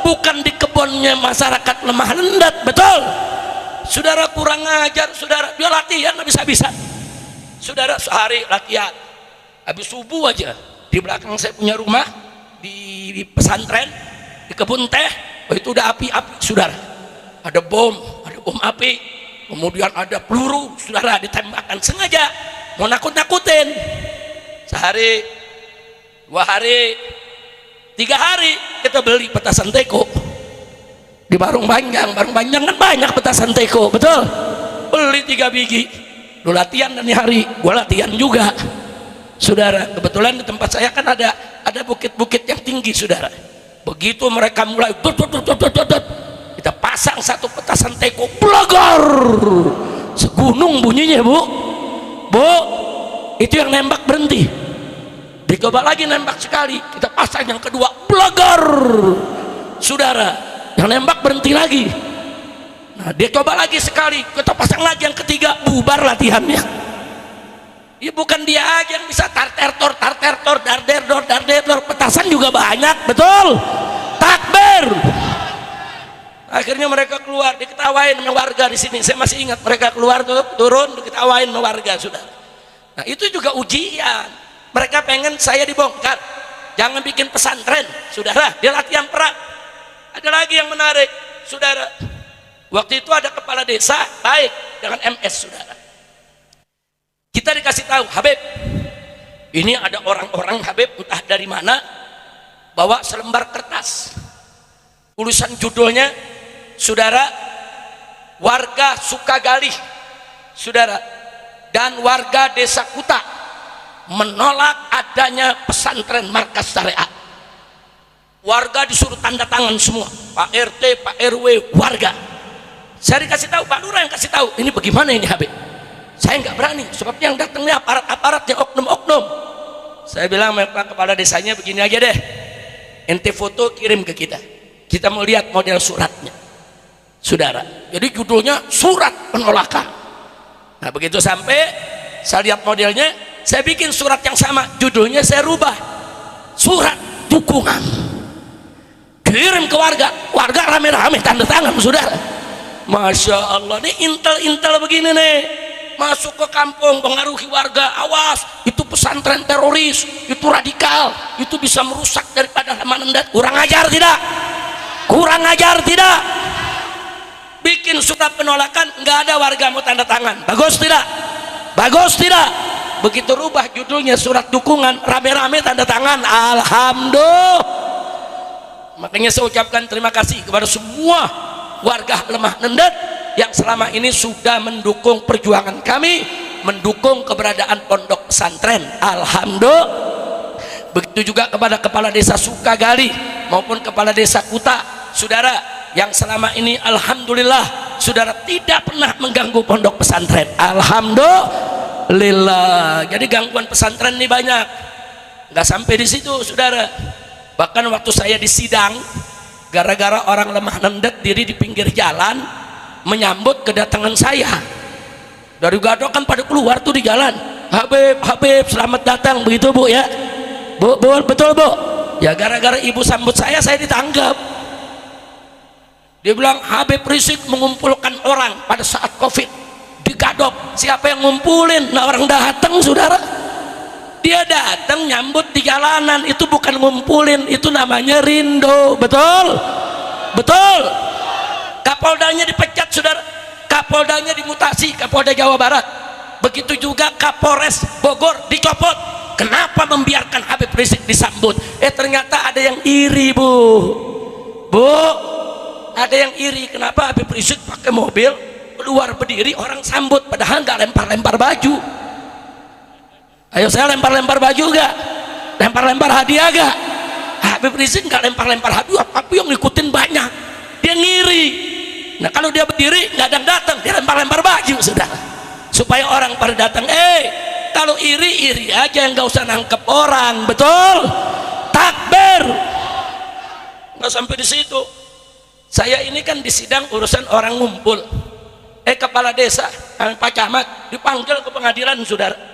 Bukan di kebunnya masyarakat lemah nendet, betul. Saudara, kurang ngajar, saudara. Dia latihan bisa-bisa, saudara. Sehari latihan, habis subuh aja di belakang saya punya rumah di pesantren, di kebun teh. Oh, itu udah api-api, saudara. Ada bom api, kemudian ada peluru, saudara, ditembakkan sengaja mau nakut-nakutin. Sehari, 2 hari, 3 hari kita beli petasan teko di Barung Panjang kan banyak petasan teko, betul. Beli 3 biji, lu latihan dan hari gua latihan juga, saudara. Kebetulan di tempat saya kan ada bukit-bukit yang tinggi, saudara. Begitu mereka mulai kita pasang 1 petasan teko, blegar, segunung bunyinya, bu. Itu yang nembak berhenti, dicoba lagi nembak sekali, kita pasang yang kedua, blegar, saudara. Yang nembak berhenti lagi. Nah, dia coba lagi sekali, kita pasang lagi yang ketiga, bubar latihannya. Ya bukan dia aja yang bisa tartertor, darderdor, petasan juga banyak, betul. Takbir. Akhirnya mereka keluar, diketawain sama warga di sini. Saya masih ingat mereka keluar tuh, turun, diketawain sama warga, saudara. Nah, itu juga ujian. Mereka pengen saya dibongkar, jangan bikin pesantren, saudara. Dia latihan perang. Ada lagi yang menarik, saudara. Waktu itu ada kepala desa baik dengan MS, saudara. Kita dikasih tahu, Habib, ini ada orang-orang, Habib, entah dari mana, bawa selembar kertas, tulisan judulnya, saudara, warga Sukagali, saudara, dan warga desa Kuta menolak adanya pesantren markas syariat. Warga disuruh tanda tangan semua, Pak RT, Pak RW, warga. Saya dikasih tahu, Pak Lurah yang kasih tahu, ini bagaimana ini, Habib? Saya nggak berani, sebab yang datangnya aparat-aparat yang oknum-oknum. Saya bilang sama kepala desanya, begini aja deh, ente foto kirim ke kita, kita mau lihat model suratnya, saudara. Jadi judulnya surat penolakan. Nah begitu sampai saya lihat modelnya, saya bikin surat yang sama, judulnya saya rubah, surat dukungan. Kirim ke warga, warga rame-rame tanda tangan, saudara. Masya Allah, ini intel-intel begini nih, masuk ke kampung, pengaruhi warga, awas, itu pesantren teroris, itu radikal, itu bisa merusak daripada mandat. Kurang ajar tidak? Kurang ajar tidak? Bikin surat penolakan, nggak ada warga mau tanda tangan. Bagus tidak? Bagus tidak? Begitu rubah judulnya surat dukungan, rame-rame tanda tangan. Alhamdulillah. Makanya saya ucapkan terima kasih kepada semua warga Lemah Nendet yang selama ini sudah mendukung perjuangan kami, mendukung keberadaan pondok pesantren. Alhamdulillah. Begitu juga kepada kepala desa Sukagali maupun kepala desa Kuta, saudara, yang selama ini alhamdulillah saudara tidak pernah mengganggu pondok pesantren. Alhamdulillah. Jadi gangguan pesantren ini banyak. Nggak sampai di situ, saudara. Bahkan waktu saya di sidang, gara-gara orang Lemah Nendet diri di pinggir jalan menyambut kedatangan saya. Dari Gadok kan pada keluar tuh di jalan. Habib, Habib, selamat datang, begitu Bu ya. Bu, betul Bu. Ya gara-gara ibu sambut saya ditangkap. Dia bilang Habib Rizik mengumpulkan orang pada saat Covid di Gadok. Siapa yang ngumpulin? Nah orang datang, saudara. Dia datang nyambut di jalanan, itu bukan ngumpulin, itu namanya rindo. Betul? Betul? Kapoldanya dipecat, saudara. Kapoldanya dimutasi, Kapolda Jawa Barat. Begitu juga Kapolres Bogor dicopot. Kenapa membiarkan Habib Rizik disambut? Ternyata ada yang iri, Bu. Bu, ada yang iri. Kenapa Habib Rizik pakai mobil keluar berdiri, orang sambut, padahal nggak lempar-lempar baju. Ayo saya lempar-lempar baju gak? Lempar-lempar hadiah gak? Habib Rizik gak lempar-lempar hadiah, tapi yang ngikutin banyak. Dia ngiri. Nah kalau dia berdiri gak ada yang datang, dia lempar-lempar baju, saudara, supaya orang pada datang. Kalau iri aja, yang gak usah nangkep orang. Betul? Takbir. Nggak sampai di situ. Saya ini kan di sidang urusan orang ngumpul. Kepala desa, Pak Camat dipanggil ke pengadilan, saudara.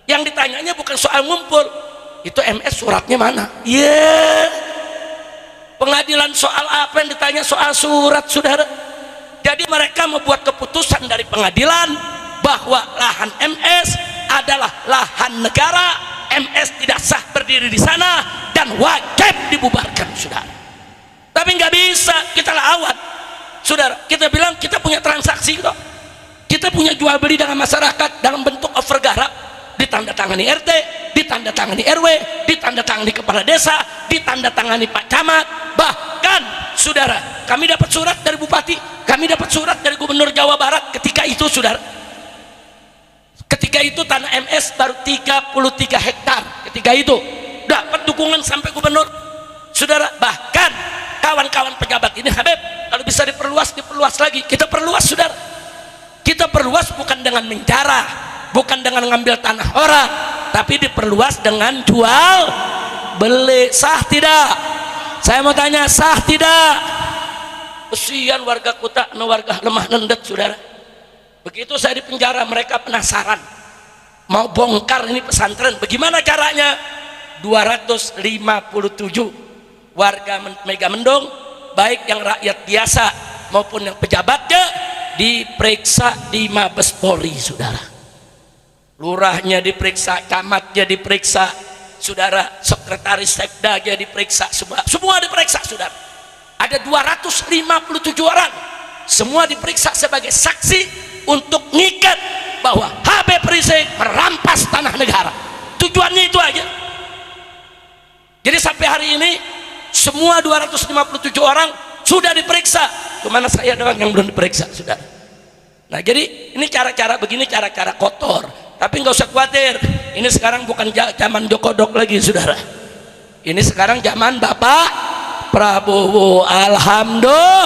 Yang ditanyanya bukan soal ngumpul, itu MS suratnya mana? Pengadilan soal apa yang ditanya? Soal surat, saudara. Jadi mereka membuat keputusan dari pengadilan bahwa lahan MS adalah lahan negara, MS tidak sah berdiri di sana dan wajib dibubarkan, saudara. Tapi nggak bisa kita lawan, saudara. Kita bilang kita punya transaksi kok, kita punya jual beli dengan masyarakat dalam bentuk overgarap, ditandatangani RT, ditandatangani RW, ditandatangani kepala desa, ditandatangani Pak Camat. Bahkan saudara, kami dapat surat dari Bupati, kami dapat surat dari Gubernur Jawa Barat ketika itu, saudara. Ketika itu tanah MS baru 33 hektar. Ketika itu dapat dukungan sampai Gubernur, saudara. Bahkan kawan-kawan pejabat ini, Habib, kalau bisa diperluas lagi. Kita perluas, saudara. Kita perluas bukan dengan menjarah, bukan dengan ngambil tanah orang, tapi diperluas dengan jual beli. Sah tidak? Saya mau tanya, sah tidak? Kesian warga Kuta, warga Lemah Nendet, saudara. Begitu saya di penjara, mereka penasaran mau bongkar ini pesantren, bagaimana caranya? 257 warga Megamendung, baik yang rakyat biasa maupun yang pejabatnya, diperiksa di Mabes Polri, saudara. Lurahnya diperiksa, camatnya diperiksa, saudara, sekretaris sekdanya diperiksa, semua diperiksa, saudara. Ada 257 orang, semua diperiksa sebagai saksi untuk ngikat bahwa Habib Rizik merampas tanah negara. Tujuannya itu aja. Jadi sampai hari ini semua 257 orang sudah diperiksa. Kemana saya doang yang belum diperiksa, saudara. Nah jadi ini cara-cara begini, cara-cara kotor. Tapi nggak usah khawatir, ini sekarang bukan zaman Jokodok lagi, saudara. Ini sekarang zaman Bapak Prabowo. Alhamdulillah.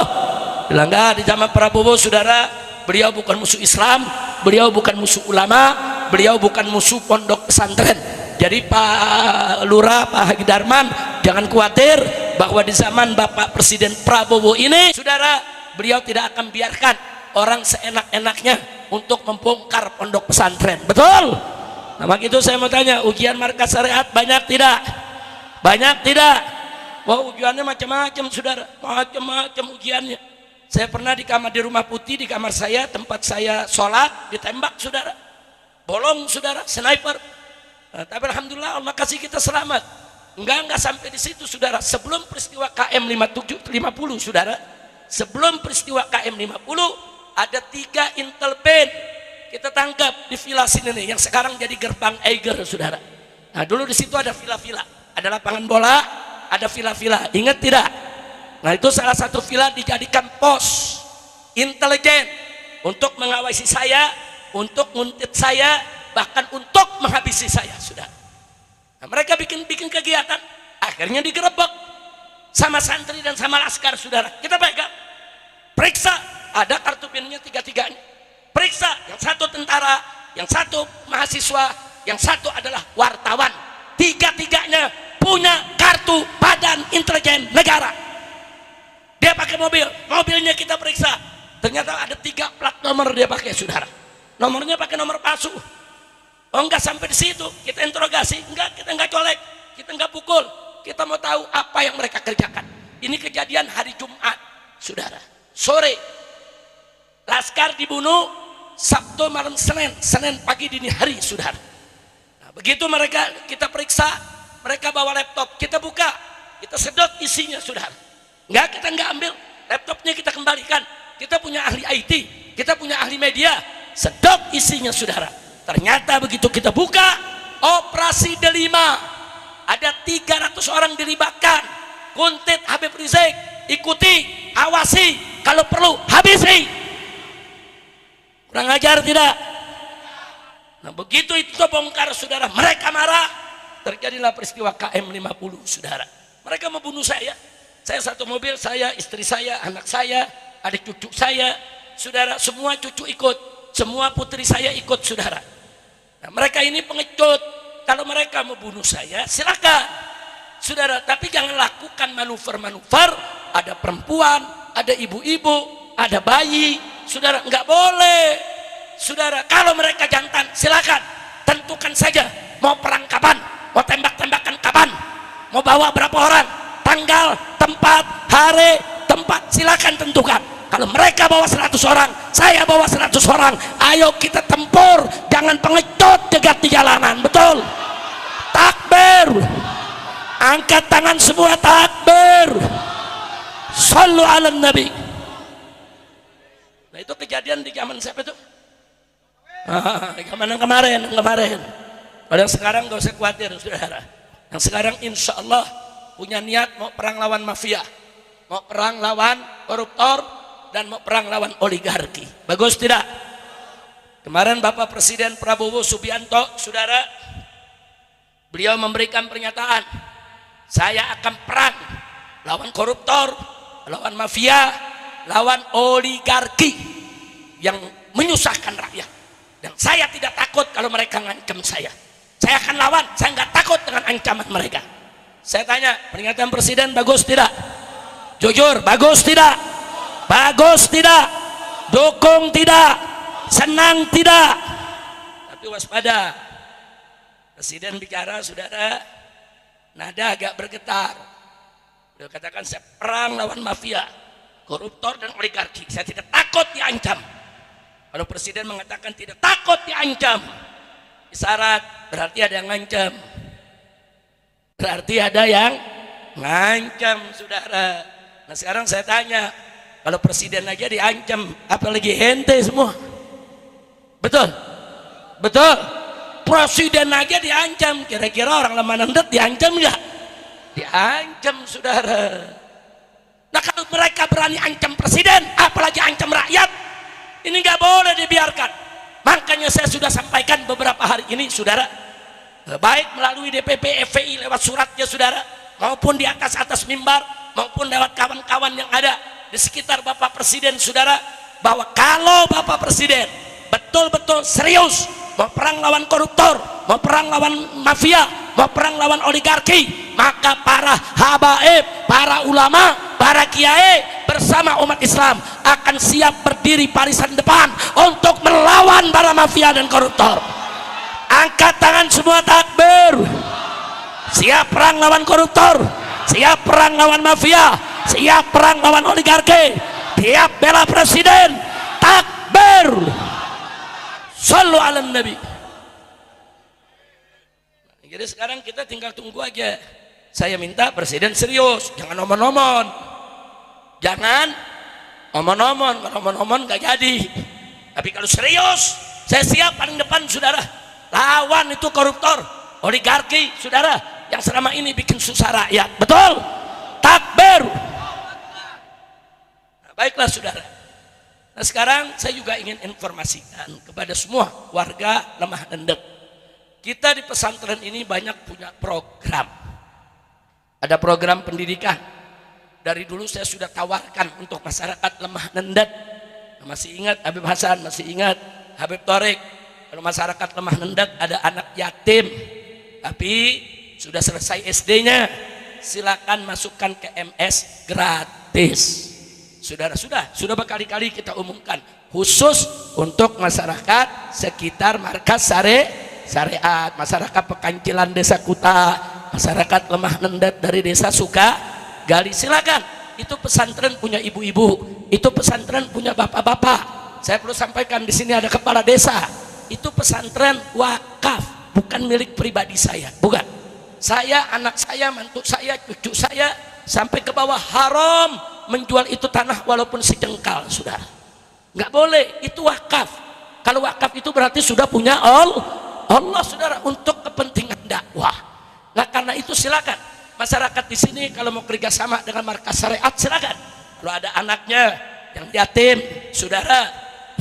Bilang nggak, di zaman Prabowo, saudara, beliau bukan musuh Islam, beliau bukan musuh ulama, beliau bukan musuh pondok pesantren. Jadi Pak Lurah, Pak Haji Darman, jangan khawatir bahwa di zaman Bapak Presiden Prabowo ini, saudara, beliau tidak akan biarkan orang seenak-enaknya untuk membongkar pondok pesantren. Betul? Nah, maka itu saya mau tanya, ujian markas syariat banyak tidak? Banyak tidak? Wah, ujiannya macam-macam, saudara, macam-macam ujiannya. Saya pernah di kamar di Rumah Putih, di kamar saya, tempat saya sholat, ditembak, saudara, bolong, saudara, sniper. Nah, tapi alhamdulillah Allah kasih kita selamat. Enggak sampai di situ, saudara. Sebelum peristiwa KM 50, saudara, sebelum peristiwa KM 50, ada 3 intel band kita tangkap di villa sini nih, yang sekarang jadi gerbang Eiger, saudara. Nah, dulu di situ ada villa-villa, ada lapangan bola, ada villa-villa. Ingat tidak? Nah, itu salah satu villa dijadikan pos intelijen untuk mengawasi saya, untuk nguntit saya, bahkan untuk menghabisi saya, saudara. Nah, mereka bikin kegiatan, akhirnya digerebek sama santri dan sama laskar, saudara. Kita pegang, periksa, ada kartu PIN-nya 3-3-nya. Periksa, yang satu tentara, yang satu mahasiswa, yang satu adalah wartawan. 3-3-nya punya kartu Badan Intelijen Negara. Dia pakai mobil, mobilnya kita periksa, ternyata ada 3 plat nomor dia pakai, saudara. Nomornya pakai nomor palsu. Oh, enggak sampai di situ, kita interogasi, enggak, kita enggak colek, kita enggak pukul, kita mau tahu apa yang mereka kerjakan. Ini kejadian hari Jumat, saudara, sore. Laskar dibunuh Sabtu malam Senin pagi dini hari, saudara. Nah, begitu mereka kita periksa, mereka bawa laptop, kita buka, kita sedot isinya, saudara. Enggak, kita enggak ambil laptopnya, kita kembalikan. Kita punya ahli IT, kita punya ahli media, sedot isinya, saudara. Ternyata begitu kita buka, operasi delima, ada 300 orang dilibatkan. Kuntit Habib Rizik, ikuti, awasi, kalau perlu habisi. Kurang ajar tidak? Nah, begitu itu bongkar, saudara, mereka marah, terjadilah peristiwa KM 50, saudara. Mereka membunuh saya satu mobil, saya, istri saya, anak saya, adik cucu saya, saudara, semua cucu ikut, semua putri saya ikut, saudara. Nah, mereka ini pengecut. Kalau mereka mau bunuh saya, silakan, saudara, tapi jangan lakukan manuver-manuver. Ada perempuan, ada ibu-ibu, ada bayi, saudara, nggak boleh, saudara. Kalau mereka jantan, silakan, tentukan saja mau perang kapan, mau tembak-tembakan kapan, mau bawa berapa orang, tanggal, tempat, hari, tempat, silakan tentukan. Kalau mereka bawa 100 orang, saya bawa 100 orang, ayo kita tempur, jangan pengecut jegat di jalanan, betul? Takbir, angkat tangan semua, takbir, sallu ala nabi. Nah, itu kejadian di zaman siapa itu? Zaman yang kemarin. Kalau yang sekarang gak usah khawatir, saudara. Yang sekarang insya Allah punya niat mau perang lawan mafia, mau perang lawan koruptor, dan mau perang lawan oligarki. Bagus tidak? Kemarin Bapak Presiden Prabowo Subianto, saudara, beliau memberikan pernyataan, saya akan perang lawan koruptor, lawan mafia, lawan oligarki yang menyusahkan rakyat. Dan saya tidak takut kalau mereka ngancam saya. Saya akan lawan, saya nggak takut dengan ancaman mereka. Saya tanya, pernyataan Presiden bagus tidak? Jujur, bagus tidak? Bagus tidak? Dukung tidak? Senang tidak? Tapi waspada, Presiden bicara, saudara, nada agak bergetar. Beliau katakan, saya perang lawan mafia, koruptor dan oligarki, saya tidak takut diancam. Kalau Presiden mengatakan tidak takut diancam, isyarat berarti ada yang ngancam, berarti ada yang ngancam, saudara. Nah, sekarang saya tanya, kalau Presiden aja diancam, apalagi ente semua? Betul? Betul? Presiden aja diancam, kira-kira orang lemah nendet diancam nggak? Diancam, saudara. Nah, kalau mereka berani ancam Presiden, apalagi ancam rakyat, ini nggak boleh dibiarkan. Makanya saya sudah sampaikan beberapa hari ini, saudara, baik melalui DPP FPI lewat suratnya, saudara, maupun di atas mimbar, maupun lewat kawan-kawan yang ada di sekitar Bapak Presiden, saudara, bahwa kalau Bapak Presiden betul-betul serius mau perang lawan koruptor, mau perang lawan mafia, mau perang lawan oligarki, maka para habaib, para ulama, para kiai bersama umat Islam akan siap berdiri barisan depan untuk melawan para mafia dan koruptor. Angkat tangan semua, takbir. Siap perang lawan koruptor, siap perang lawan mafia, siap perang lawan oligarki, siap bela presiden. Takbir. Sallu ala nabi. Jadi sekarang kita tinggal tunggu aja. Saya minta presiden serius, jangan omon-omon. Jangan omon-omon, kalau omon-omon gak jadi. Tapi kalau serius, saya siap paling depan, saudara. Lawan itu koruptor, oligarki, saudara, yang selama ini bikin susah rakyat. Betul? Takbir. Nah, baiklah saudara. Nah, sekarang saya juga ingin informasikan kepada semua warga Lemah Nendek. Kita di pesantren ini banyak punya program. Ada program pendidikan. Dari dulu saya sudah tawarkan untuk masyarakat Lemah Nendek. Masih ingat Habib Hasan, masih ingat Habib Torik. Kalau masyarakat Lemah Nendek ada anak yatim, tapi sudah selesai SD-nya, silakan masukkan ke MS gratis. Sudah berkali-kali kita umumkan khusus untuk masyarakat sekitar markas syariat, masyarakat Pekancilan Desa Kuta, masyarakat Lemah Nendek dari Desa Sukagali, silakan. Itu pesantren punya ibu-ibu, itu pesantren punya bapak-bapak. Saya perlu sampaikan di sini ada kepala desa. Itu pesantren wakaf, bukan milik pribadi saya, bukan. Saya, anak saya, mantu saya, cucu saya sampai ke bawah haram menjual itu tanah walaupun sejengkal, saudara. Nggak boleh, itu wakaf. Kalau wakaf itu berarti sudah punya Allah, saudara, untuk kepentingan dakwah. Nah, karena itu silakan masyarakat di sini kalau mau kerjasama dengan markas syariat, silakan. Kalau ada anaknya yang yatim, saudara,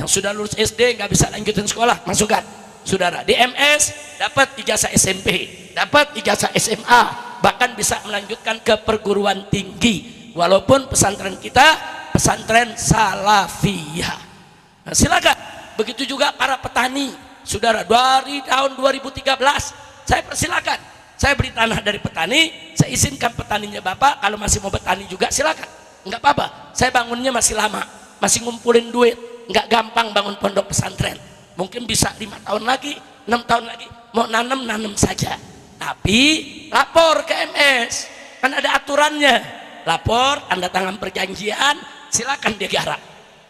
yang sudah lulus SD nggak bisa lanjutin sekolah, masukkan, saudara. Di MS dapat ijazah SMP, dapat ijazah SMA, bahkan bisa melanjutkan ke perguruan tinggi. Walaupun pesantren kita pesantren salafiyah. Nah, silakan. Begitu juga para petani, saudara. Dari tahun 2013 saya persilakan. Saya beli tanah dari petani, saya izinkan petaninya bapak kalau masih mau petani juga silakan. Enggak apa-apa. Saya bangunnya masih lama, masih ngumpulin duit. Enggak gampang bangun pondok pesantren. Mungkin bisa 5 tahun lagi, 6 tahun lagi. Mau nanam saja. Tapi lapor ke MS. Kan ada aturannya. Lapor, tanda tangan perjanjian, silakan dia garap.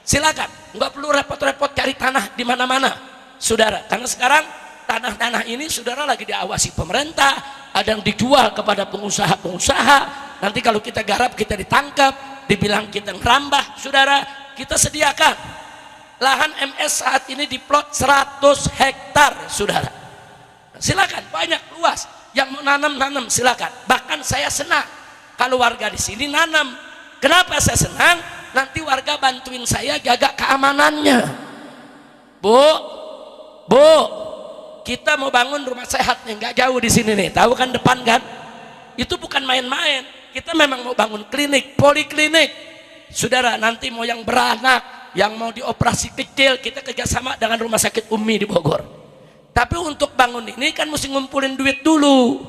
Silakan, nggak perlu repot-repot cari tanah di mana-mana, saudara. Karena sekarang tanah-tanah ini, saudara, lagi diawasi pemerintah. Ada yang dijual kepada pengusaha-pengusaha. Nanti kalau kita garap, kita ditangkap, dibilang kita ngerambah, saudara. Kita sediakan lahan MS saat ini diplot 100 hektar, saudara. Silakan, banyak luas. Yang mau nanam silakan. Bahkan saya senang kalau warga di sini nanam. Kenapa saya senang? Nanti warga bantuin saya jaga keamanannya. Bu, kita mau bangun rumah sehat nih, nggak jauh di sini nih. Tahu kan depan kan? Itu bukan main-main. Kita memang mau bangun klinik, poliklinik. Saudara, nanti mau yang beranak, yang mau dioperasi kecil, kita kerjasama dengan Rumah Sakit Umi di Bogor. Tapi untuk bangun ini kan mesti ngumpulin duit dulu.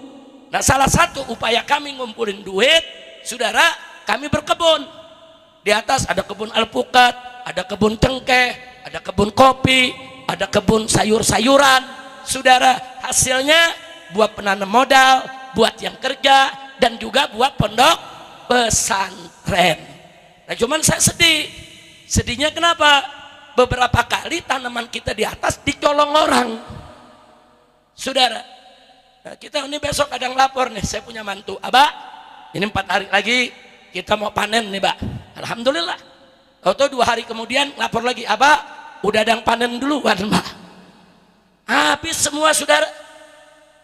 Nah, salah satu upaya kami ngumpulin duit, saudara, kami berkebun. Di atas ada kebun alpukat, ada kebun cengkeh, ada kebun kopi, ada kebun sayur-sayuran. Saudara, hasilnya buat penanam modal, buat yang kerja, dan juga buat pondok pesantren. Nah, cuman saya sedih. Sedihnya kenapa? Beberapa kali tanaman kita di atas dicolong orang. Saudara, nah, kita ini besok ada yang lapor nih, saya punya mantu, Abah, ini 4 hari lagi kita mau panen nih, Pak. Alhamdulillah. Atau 2 hari kemudian lapor lagi, Abah, udah ada yang panen dulu kan, Pak. Habis semua, saudara.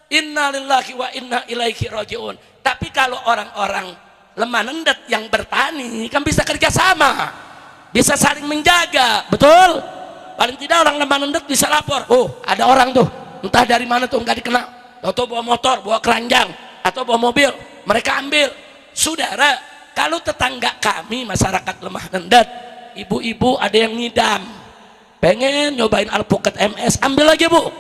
Innalillahi wa inna ilaihi rajiun. Tapi kalau orang-orang Lemah Nendek yang bertani kan bisa kerjasama, bisa saling menjaga, betul? Paling tidak orang Lemah Nendek bisa lapor, oh ada orang tuh, entah dari mana tuh, nggak dikenal, atau bawa motor, bawa keranjang, atau bawa mobil, mereka ambil. Saudara, kalau tetangga kami masyarakat Lemah Nendek, ibu-ibu ada yang ngidam, pengen nyobain alpukat MS, ambil aja Bu.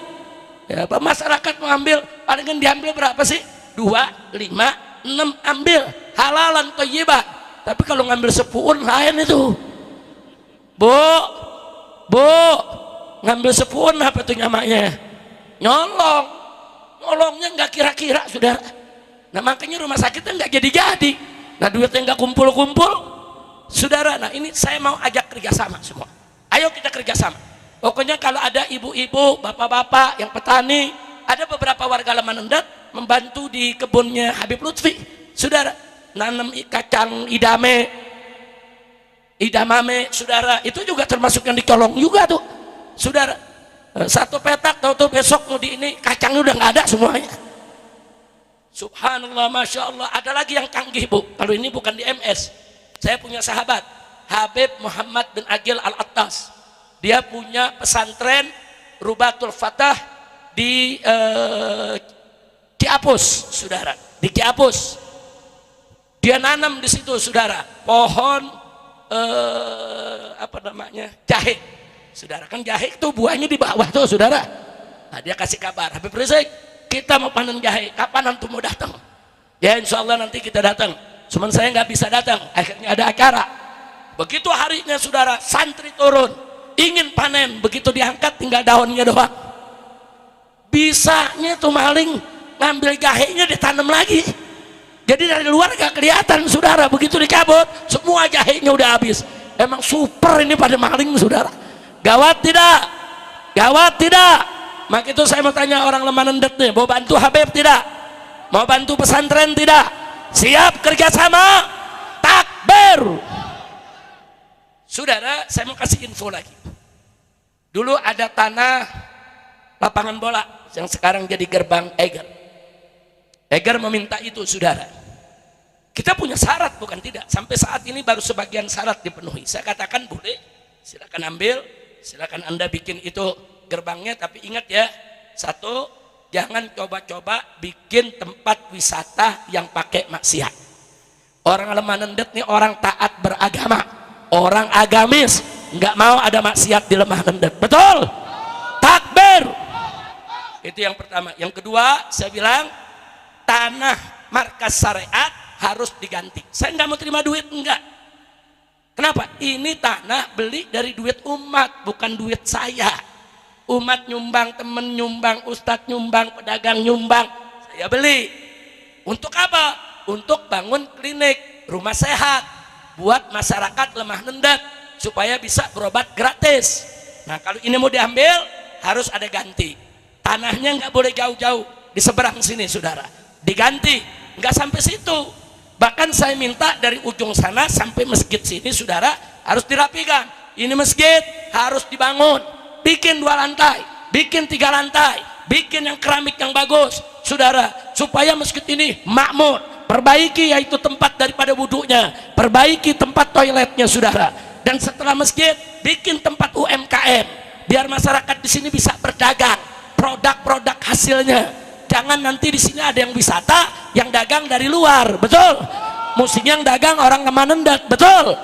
Ya, masyarakat mau ambil, palingan diambil berapa sih? 2, 5, 6, ambil halalan thayyiban. Tapi kalau ngambil sepuun lain itu. Bu, ngambil sepuun apa tuh namanya? Nyolongnya nggak kira-kira, saudara. Nah makanya rumah sakitnya nggak jadi-jadi. Nah duitnya nggak kumpul-kumpul, saudara. Nah ini saya mau ajak kerjasama semua. Ayo kita kerjasama. Pokoknya kalau ada ibu-ibu, bapak-bapak yang petani, ada beberapa warga Lemanendet membantu di kebunnya Habib Lutfi, saudara, nanam kacang idamame, saudara, itu juga termasuk yang dicolong juga tuh, saudara. Satu petak tahu besok mau di ini kacangnya udah nggak ada semuanya. Subhanallah, masya Allah. Ada lagi yang canggih Bu. Kalau ini bukan di MS, saya punya sahabat Habib Muhammad bin Agil Al-Attas. Dia punya pesantren Rubatul Fatah di Ciapus, saudara. Di Ciapus. Dia nanam di situ, saudara, pohon apa namanya, jahe, saudara. Kan jahe itu buahnya di bawah tuh, saudara. Nah, dia kasih kabar, Habib Rizik, kita mau panen jahe, kapan antum mau datang? Ya insya Allah nanti kita datang. Cuman saya nggak bisa datang, akhirnya ada acara. Begitu harinya, saudara, santri turun, ingin panen, begitu diangkat tinggal daunnya doang. Bisanya tuh maling ngambil jahenya ditanam lagi. Jadi dari luar gak kelihatan, saudara. Begitu dicabut, semua jahenya udah habis. Emang super ini pada maling, saudara. Gawat tidak? Gawat tidak? Maka itu saya mau tanya orang Lemanendet nih, mau bantu Habib tidak? Mau bantu pesantren tidak? Siap kerjasama? Takbir! Saudara, saya mau kasih info lagi. Dulu ada tanah lapangan bola yang sekarang jadi gerbang Eger. Eger meminta itu, saudara. Kita punya syarat, bukan tidak. Sampai saat ini baru sebagian syarat dipenuhi. Saya katakan boleh, silakan ambil, silakan Anda bikin itu gerbangnya. Tapi ingat ya, satu, jangan coba-coba bikin tempat wisata yang pakai maksiat. Orang Lemanendet nih orang taat beragama, orang agamis, nggak mau ada maksiat di Lemanendet. Betul? Takbir. Itu yang pertama. Yang kedua, saya bilang tanah markas syariat harus diganti. Saya nggak mau terima duit, enggak. Kenapa? Ini tanah beli dari duit umat, bukan duit saya. Umat nyumbang, temen nyumbang, ustadz nyumbang, pedagang nyumbang, saya beli. Untuk apa? Untuk bangun klinik, rumah sehat buat masyarakat Lemanendet supaya bisa berobat gratis. Nah kalau ini mau diambil harus ada ganti. Tanahnya nggak boleh jauh-jauh, di seberang sini, saudara. Diganti, nggak sampai situ. Bahkan saya minta dari ujung sana sampai masjid sini, saudara, harus dirapikan. Ini masjid harus dibangun, bikin 2 lantai, bikin 3 lantai, bikin yang keramik yang bagus, saudara, supaya masjid ini makmur. Perbaiki yaitu tempat daripada wudhunya, perbaiki tempat toiletnya, saudara. Dan setelah masjid, bikin tempat UMKM, biar masyarakat di sini bisa berdagang, produk-produk hasilnya. Jangan nanti di sini ada yang wisata, yang dagang dari luar, betul? Musiknya yang dagang orang Lemanendet, betul?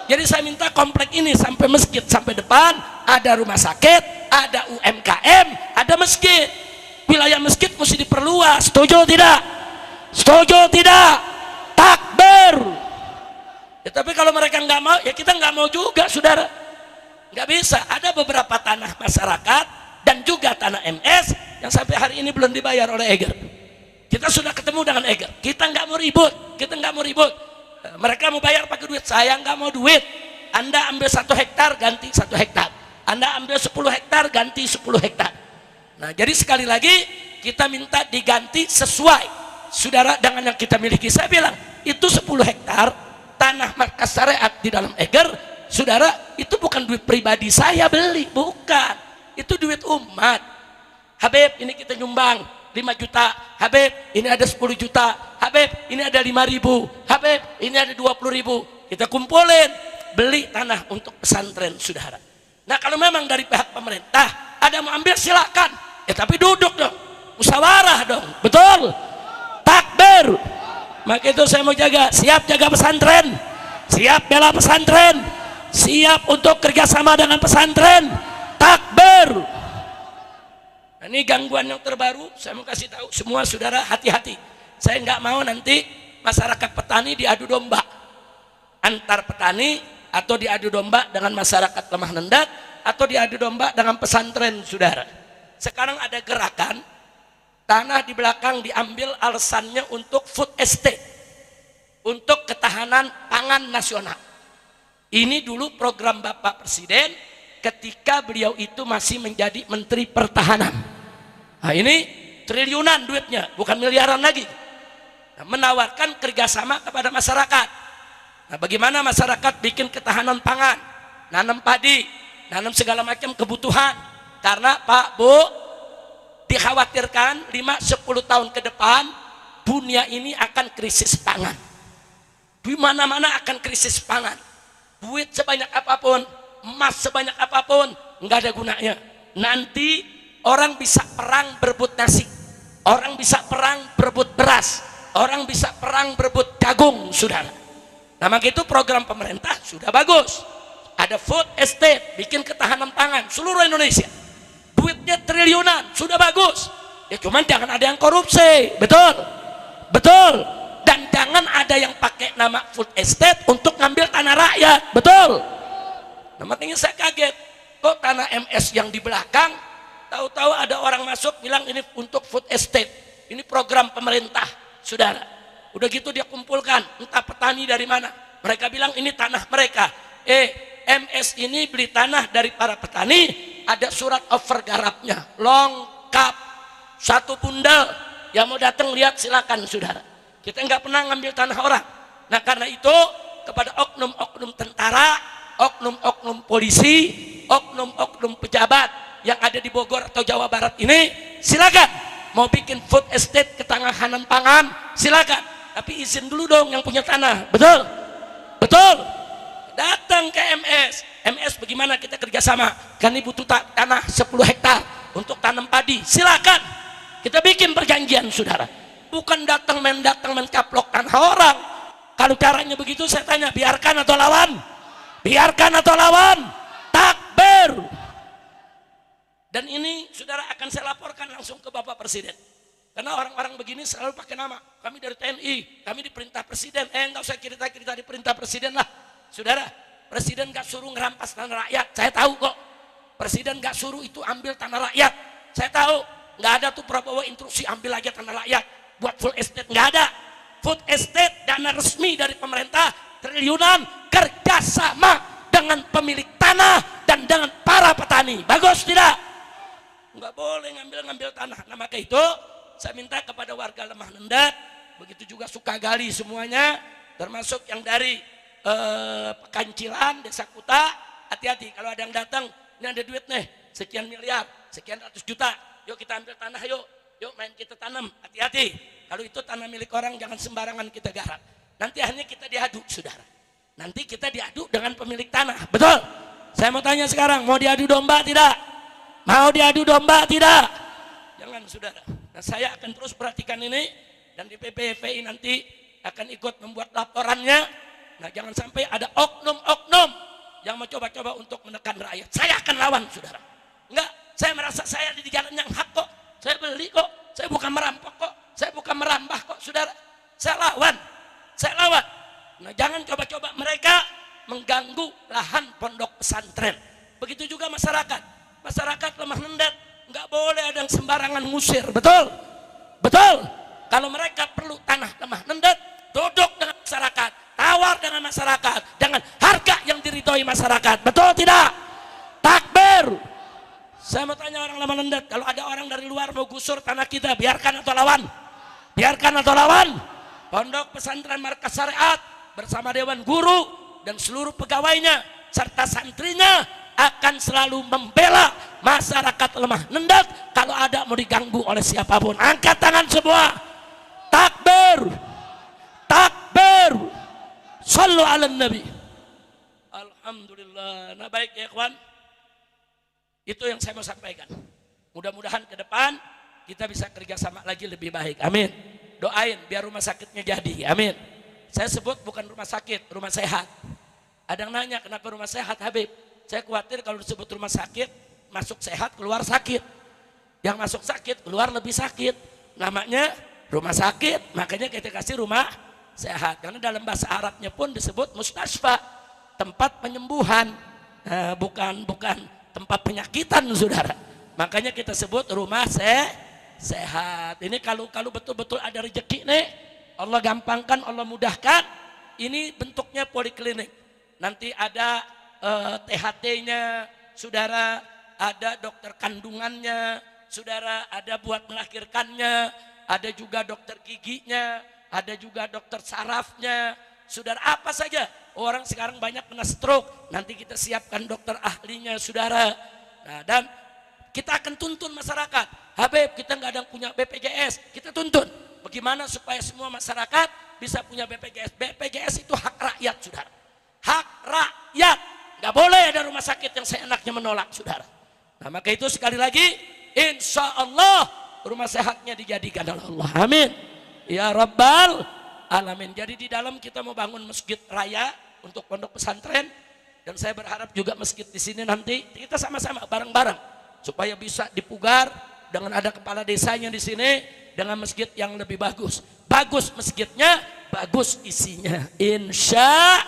Jadi saya minta komplek ini sampai masjid, sampai depan ada rumah sakit, ada UMKM, ada masjid. Wilayah masjid mesti diperluas, setuju tidak? Setuju tidak? Takbir. Ya, tapi kalau mereka nggak mau, ya kita nggak mau juga, saudara. Nggak bisa. Ada beberapa tanah masyarakat dan juga tanah MS yang sampai hari ini belum dibayar oleh Eger. Kita sudah ketemu dengan Eger. Kita nggak mau ribut. Kita nggak mau ribut. Mereka mau bayar pakai duit. Saya nggak mau duit. Anda ambil 1 hektar ganti 1 hektar. Anda ambil 10 hektar ganti 10 hektar. Nah, jadi sekali lagi kita minta diganti sesuai, saudara, dengan yang kita miliki. Saya bilang itu 10 hektar tanah markas syariat di dalam Eger, saudara, itu bukan duit pribadi saya beli, bukan. Itu duit umat. Habib, ini kita nyumbang 5 juta. Habib, ini ada 10 juta. Habib, ini ada 5.000. Habib, ini ada 20.000. Kita kumpulin, beli tanah untuk pesantren, saudara. Nah, kalau memang dari pihak pemerintah ada mau ambil, silakan. Ya tapi duduk dong, musyawarah dong, betul? Takbir. Maka itu saya mau jaga, siap jaga pesantren, siap bela pesantren, siap untuk kerjasama dengan pesantren, Takbir. Nah, ini gangguan yang terbaru, saya mau kasih tahu semua saudara, hati-hati. Saya nggak mau nanti masyarakat petani diadu domba antar petani, atau diadu domba dengan masyarakat lemah nendak, atau diadu domba dengan pesantren, saudara. Sekarang ada gerakan tanah di belakang diambil, alasannya untuk food estate, untuk ketahanan pangan nasional. Ini dulu program Bapak Presiden ketika beliau itu masih menjadi Menteri Pertahanan. Nah, ini triliunan duitnya, bukan miliaran lagi. Nah, menawarkan kerjasama kepada masyarakat. Nah, bagaimana masyarakat bikin ketahanan pangan, nanam padi, nanam segala macam kebutuhan. Karena Pak Bu, dikhawatirkan 5-10 tahun ke depan dunia ini akan krisis pangan. Di mana-mana akan krisis pangan. Duit sebanyak apapun, emas sebanyak apapun, nggak ada gunanya. Nanti orang bisa perang berebut nasi, orang bisa perang berebut beras, orang bisa perang berebut jagung, saudara. Nah, maka itu program pemerintah sudah bagus. Ada food estate, bikin ketahanan pangan seluruh Indonesia. Duitnya triliunan, sudah bagus. Ya cuman jangan ada yang korupsi, betul, betul. Dan jangan ada yang pakai nama food estate untuk ngambil tanah rakyat, betul. Nah, makanya saya kaget, kok tanah MS yang di belakang, tahu-tahu ada orang masuk bilang ini untuk food estate, ini program pemerintah, saudara. Udah gitu dia kumpulkan, entah petani dari mana, mereka bilang ini tanah mereka. MS ini beli tanah dari para petani, ada surat offer garapnya, lengkap, satu bundel. Yang mau datang lihat silakan, saudara. Kita nggak pernah ngambil tanah orang. Nah, karena itu kepada oknum-oknum tentara, oknum-oknum polisi, oknum-oknum pejabat yang ada di Bogor atau Jawa Barat ini, silakan mau bikin food estate ketahanan pangan, silakan. Tapi izin dulu dong yang punya tanah, betul, betul. Datang ke MS bagaimana kita kerjasama? Kami butuh tanah 10 hektar untuk tanam padi, silakan. Kita bikin perjanjian, saudara. Bukan datang main caplok tanah orang. Kalau caranya begitu, saya tanya, biarkan atau lawan? Biarkan atau lawan? Takbir. Dan ini saudara akan saya laporkan langsung ke Bapak Presiden. Karena orang-orang begini selalu pakai nama. Kami dari TNI, kami diperintah Presiden. Enggak usah cerita-cerita diperintah Presiden lah. Saudara, Presiden gak suruh ngerampas tanah rakyat. Saya tahu kok. Presiden gak suruh itu ambil tanah rakyat. Saya tahu. Gak ada tuh Prabowo instruksi ambil aja tanah rakyat. Buat full estate, gak ada. Food estate dana resmi dari pemerintah triliunan, kerjasama dengan pemilik tanah dan dengan para petani. Bagus tidak? Nggak boleh ngambil tanah. Nah, maka itu saya minta kepada warga lemah nendak, begitu juga Sukagali semuanya, termasuk yang dari Pekancilan, Desa Kuta, hati-hati kalau ada yang datang, ini ada duit nih, sekian miliar, sekian ratus juta, yuk kita ambil tanah yuk main kita tanam, hati-hati. Kalau itu tanah milik orang jangan sembarangan kita garap. Nanti akhirnya kita diadu, saudara. Nanti kita diadu dengan pemilik tanah, betul? Saya mau tanya sekarang, mau diadu domba tidak? Mau diadu domba tidak? Jangan, saudara. Nah, saya akan terus perhatikan ini dan di PPFI nanti akan ikut membuat laporannya. Nah, jangan sampai ada oknum-oknum yang mau coba-coba untuk menekan rakyat. Saya akan lawan, saudara. Enggak, saya merasa saya di jalan yang hak kok. Saya beli kok. Saya bukan merampok kok. Saya bukan merambah kok, saudara. Saya lawan. Saya lawan. Nah, jangan coba-coba mereka mengganggu lahan pondok pesantren. Begitu juga masyarakat. Masyarakat lemah nendak. Enggak boleh ada yang sembarangan ngusir. Betul? Betul? Kalau mereka perlu tanah lemah nendak, duduk dengan masyarakat. Tawar dengan masyarakat dengan harga yang diridhoi masyarakat, betul tidak? Takbir. Saya mau tanya orang lemah nendak, kalau ada orang dari luar mau gusur tanah kita, biarkan atau lawan? Biarkan atau lawan? Pondok Pesantren Markas Syariat bersama Dewan Guru dan seluruh pegawainya serta santrinya akan selalu membela masyarakat lemah nendak kalau ada mau diganggu oleh siapapun. Angkat tangan semua. Takbir. Takbir. Sallu ala Nabi. Alhamdulillah. Nah, baik ya kawan, itu yang saya mau sampaikan. Mudah-mudahan ke depan kita bisa kerjasama lagi lebih baik. Amin. Doain biar rumah sakitnya jadi. Amin. Saya sebut bukan rumah sakit, rumah sehat. Ada yang nanya kenapa rumah sehat, Habib? Saya khawatir kalau disebut rumah sakit masuk sehat keluar sakit, yang masuk sakit keluar lebih sakit, namanya rumah sakit. Makanya kita kasih rumah sehat, karena dalam bahasa Arabnya pun disebut mustasfa, tempat penyembuhan, bukan tempat penyakitan, saudara. Makanya kita sebut rumah sehat. Ini kalau betul-betul ada rezeki nih, Allah gampangkan, Allah mudahkan, ini bentuknya poliklinik. Nanti ada THT-nya, saudara, ada dokter kandungannya, saudara, ada buat melahirkannya, ada juga dokter giginya, ada juga dokter sarafnya, saudara, apa saja. Orang sekarang banyak kena stroke, nanti kita siapkan dokter ahlinya, saudara. Nah, dan kita akan tuntun masyarakat. Habib, kita nggak ada yang punya BPJS, kita tuntun. Bagaimana supaya semua masyarakat bisa punya BPJS? BPJS itu hak rakyat, saudara. Hak rakyat. Nggak boleh ada rumah sakit yang seenaknya menolak, saudara. Nah, maka itu sekali lagi, insya Allah rumah sehatnya dijadikan oleh Allah. Amin. Ya Rabbal Alamin. Jadi di dalam kita mau bangun masjid raya untuk pondok pesantren, dan saya berharap juga masjid di sini nanti kita sama-sama bareng-bareng supaya bisa dipugar dengan ada kepala desanya di sini dengan masjid yang lebih bagus. Bagus masjidnya, bagus isinya. Insya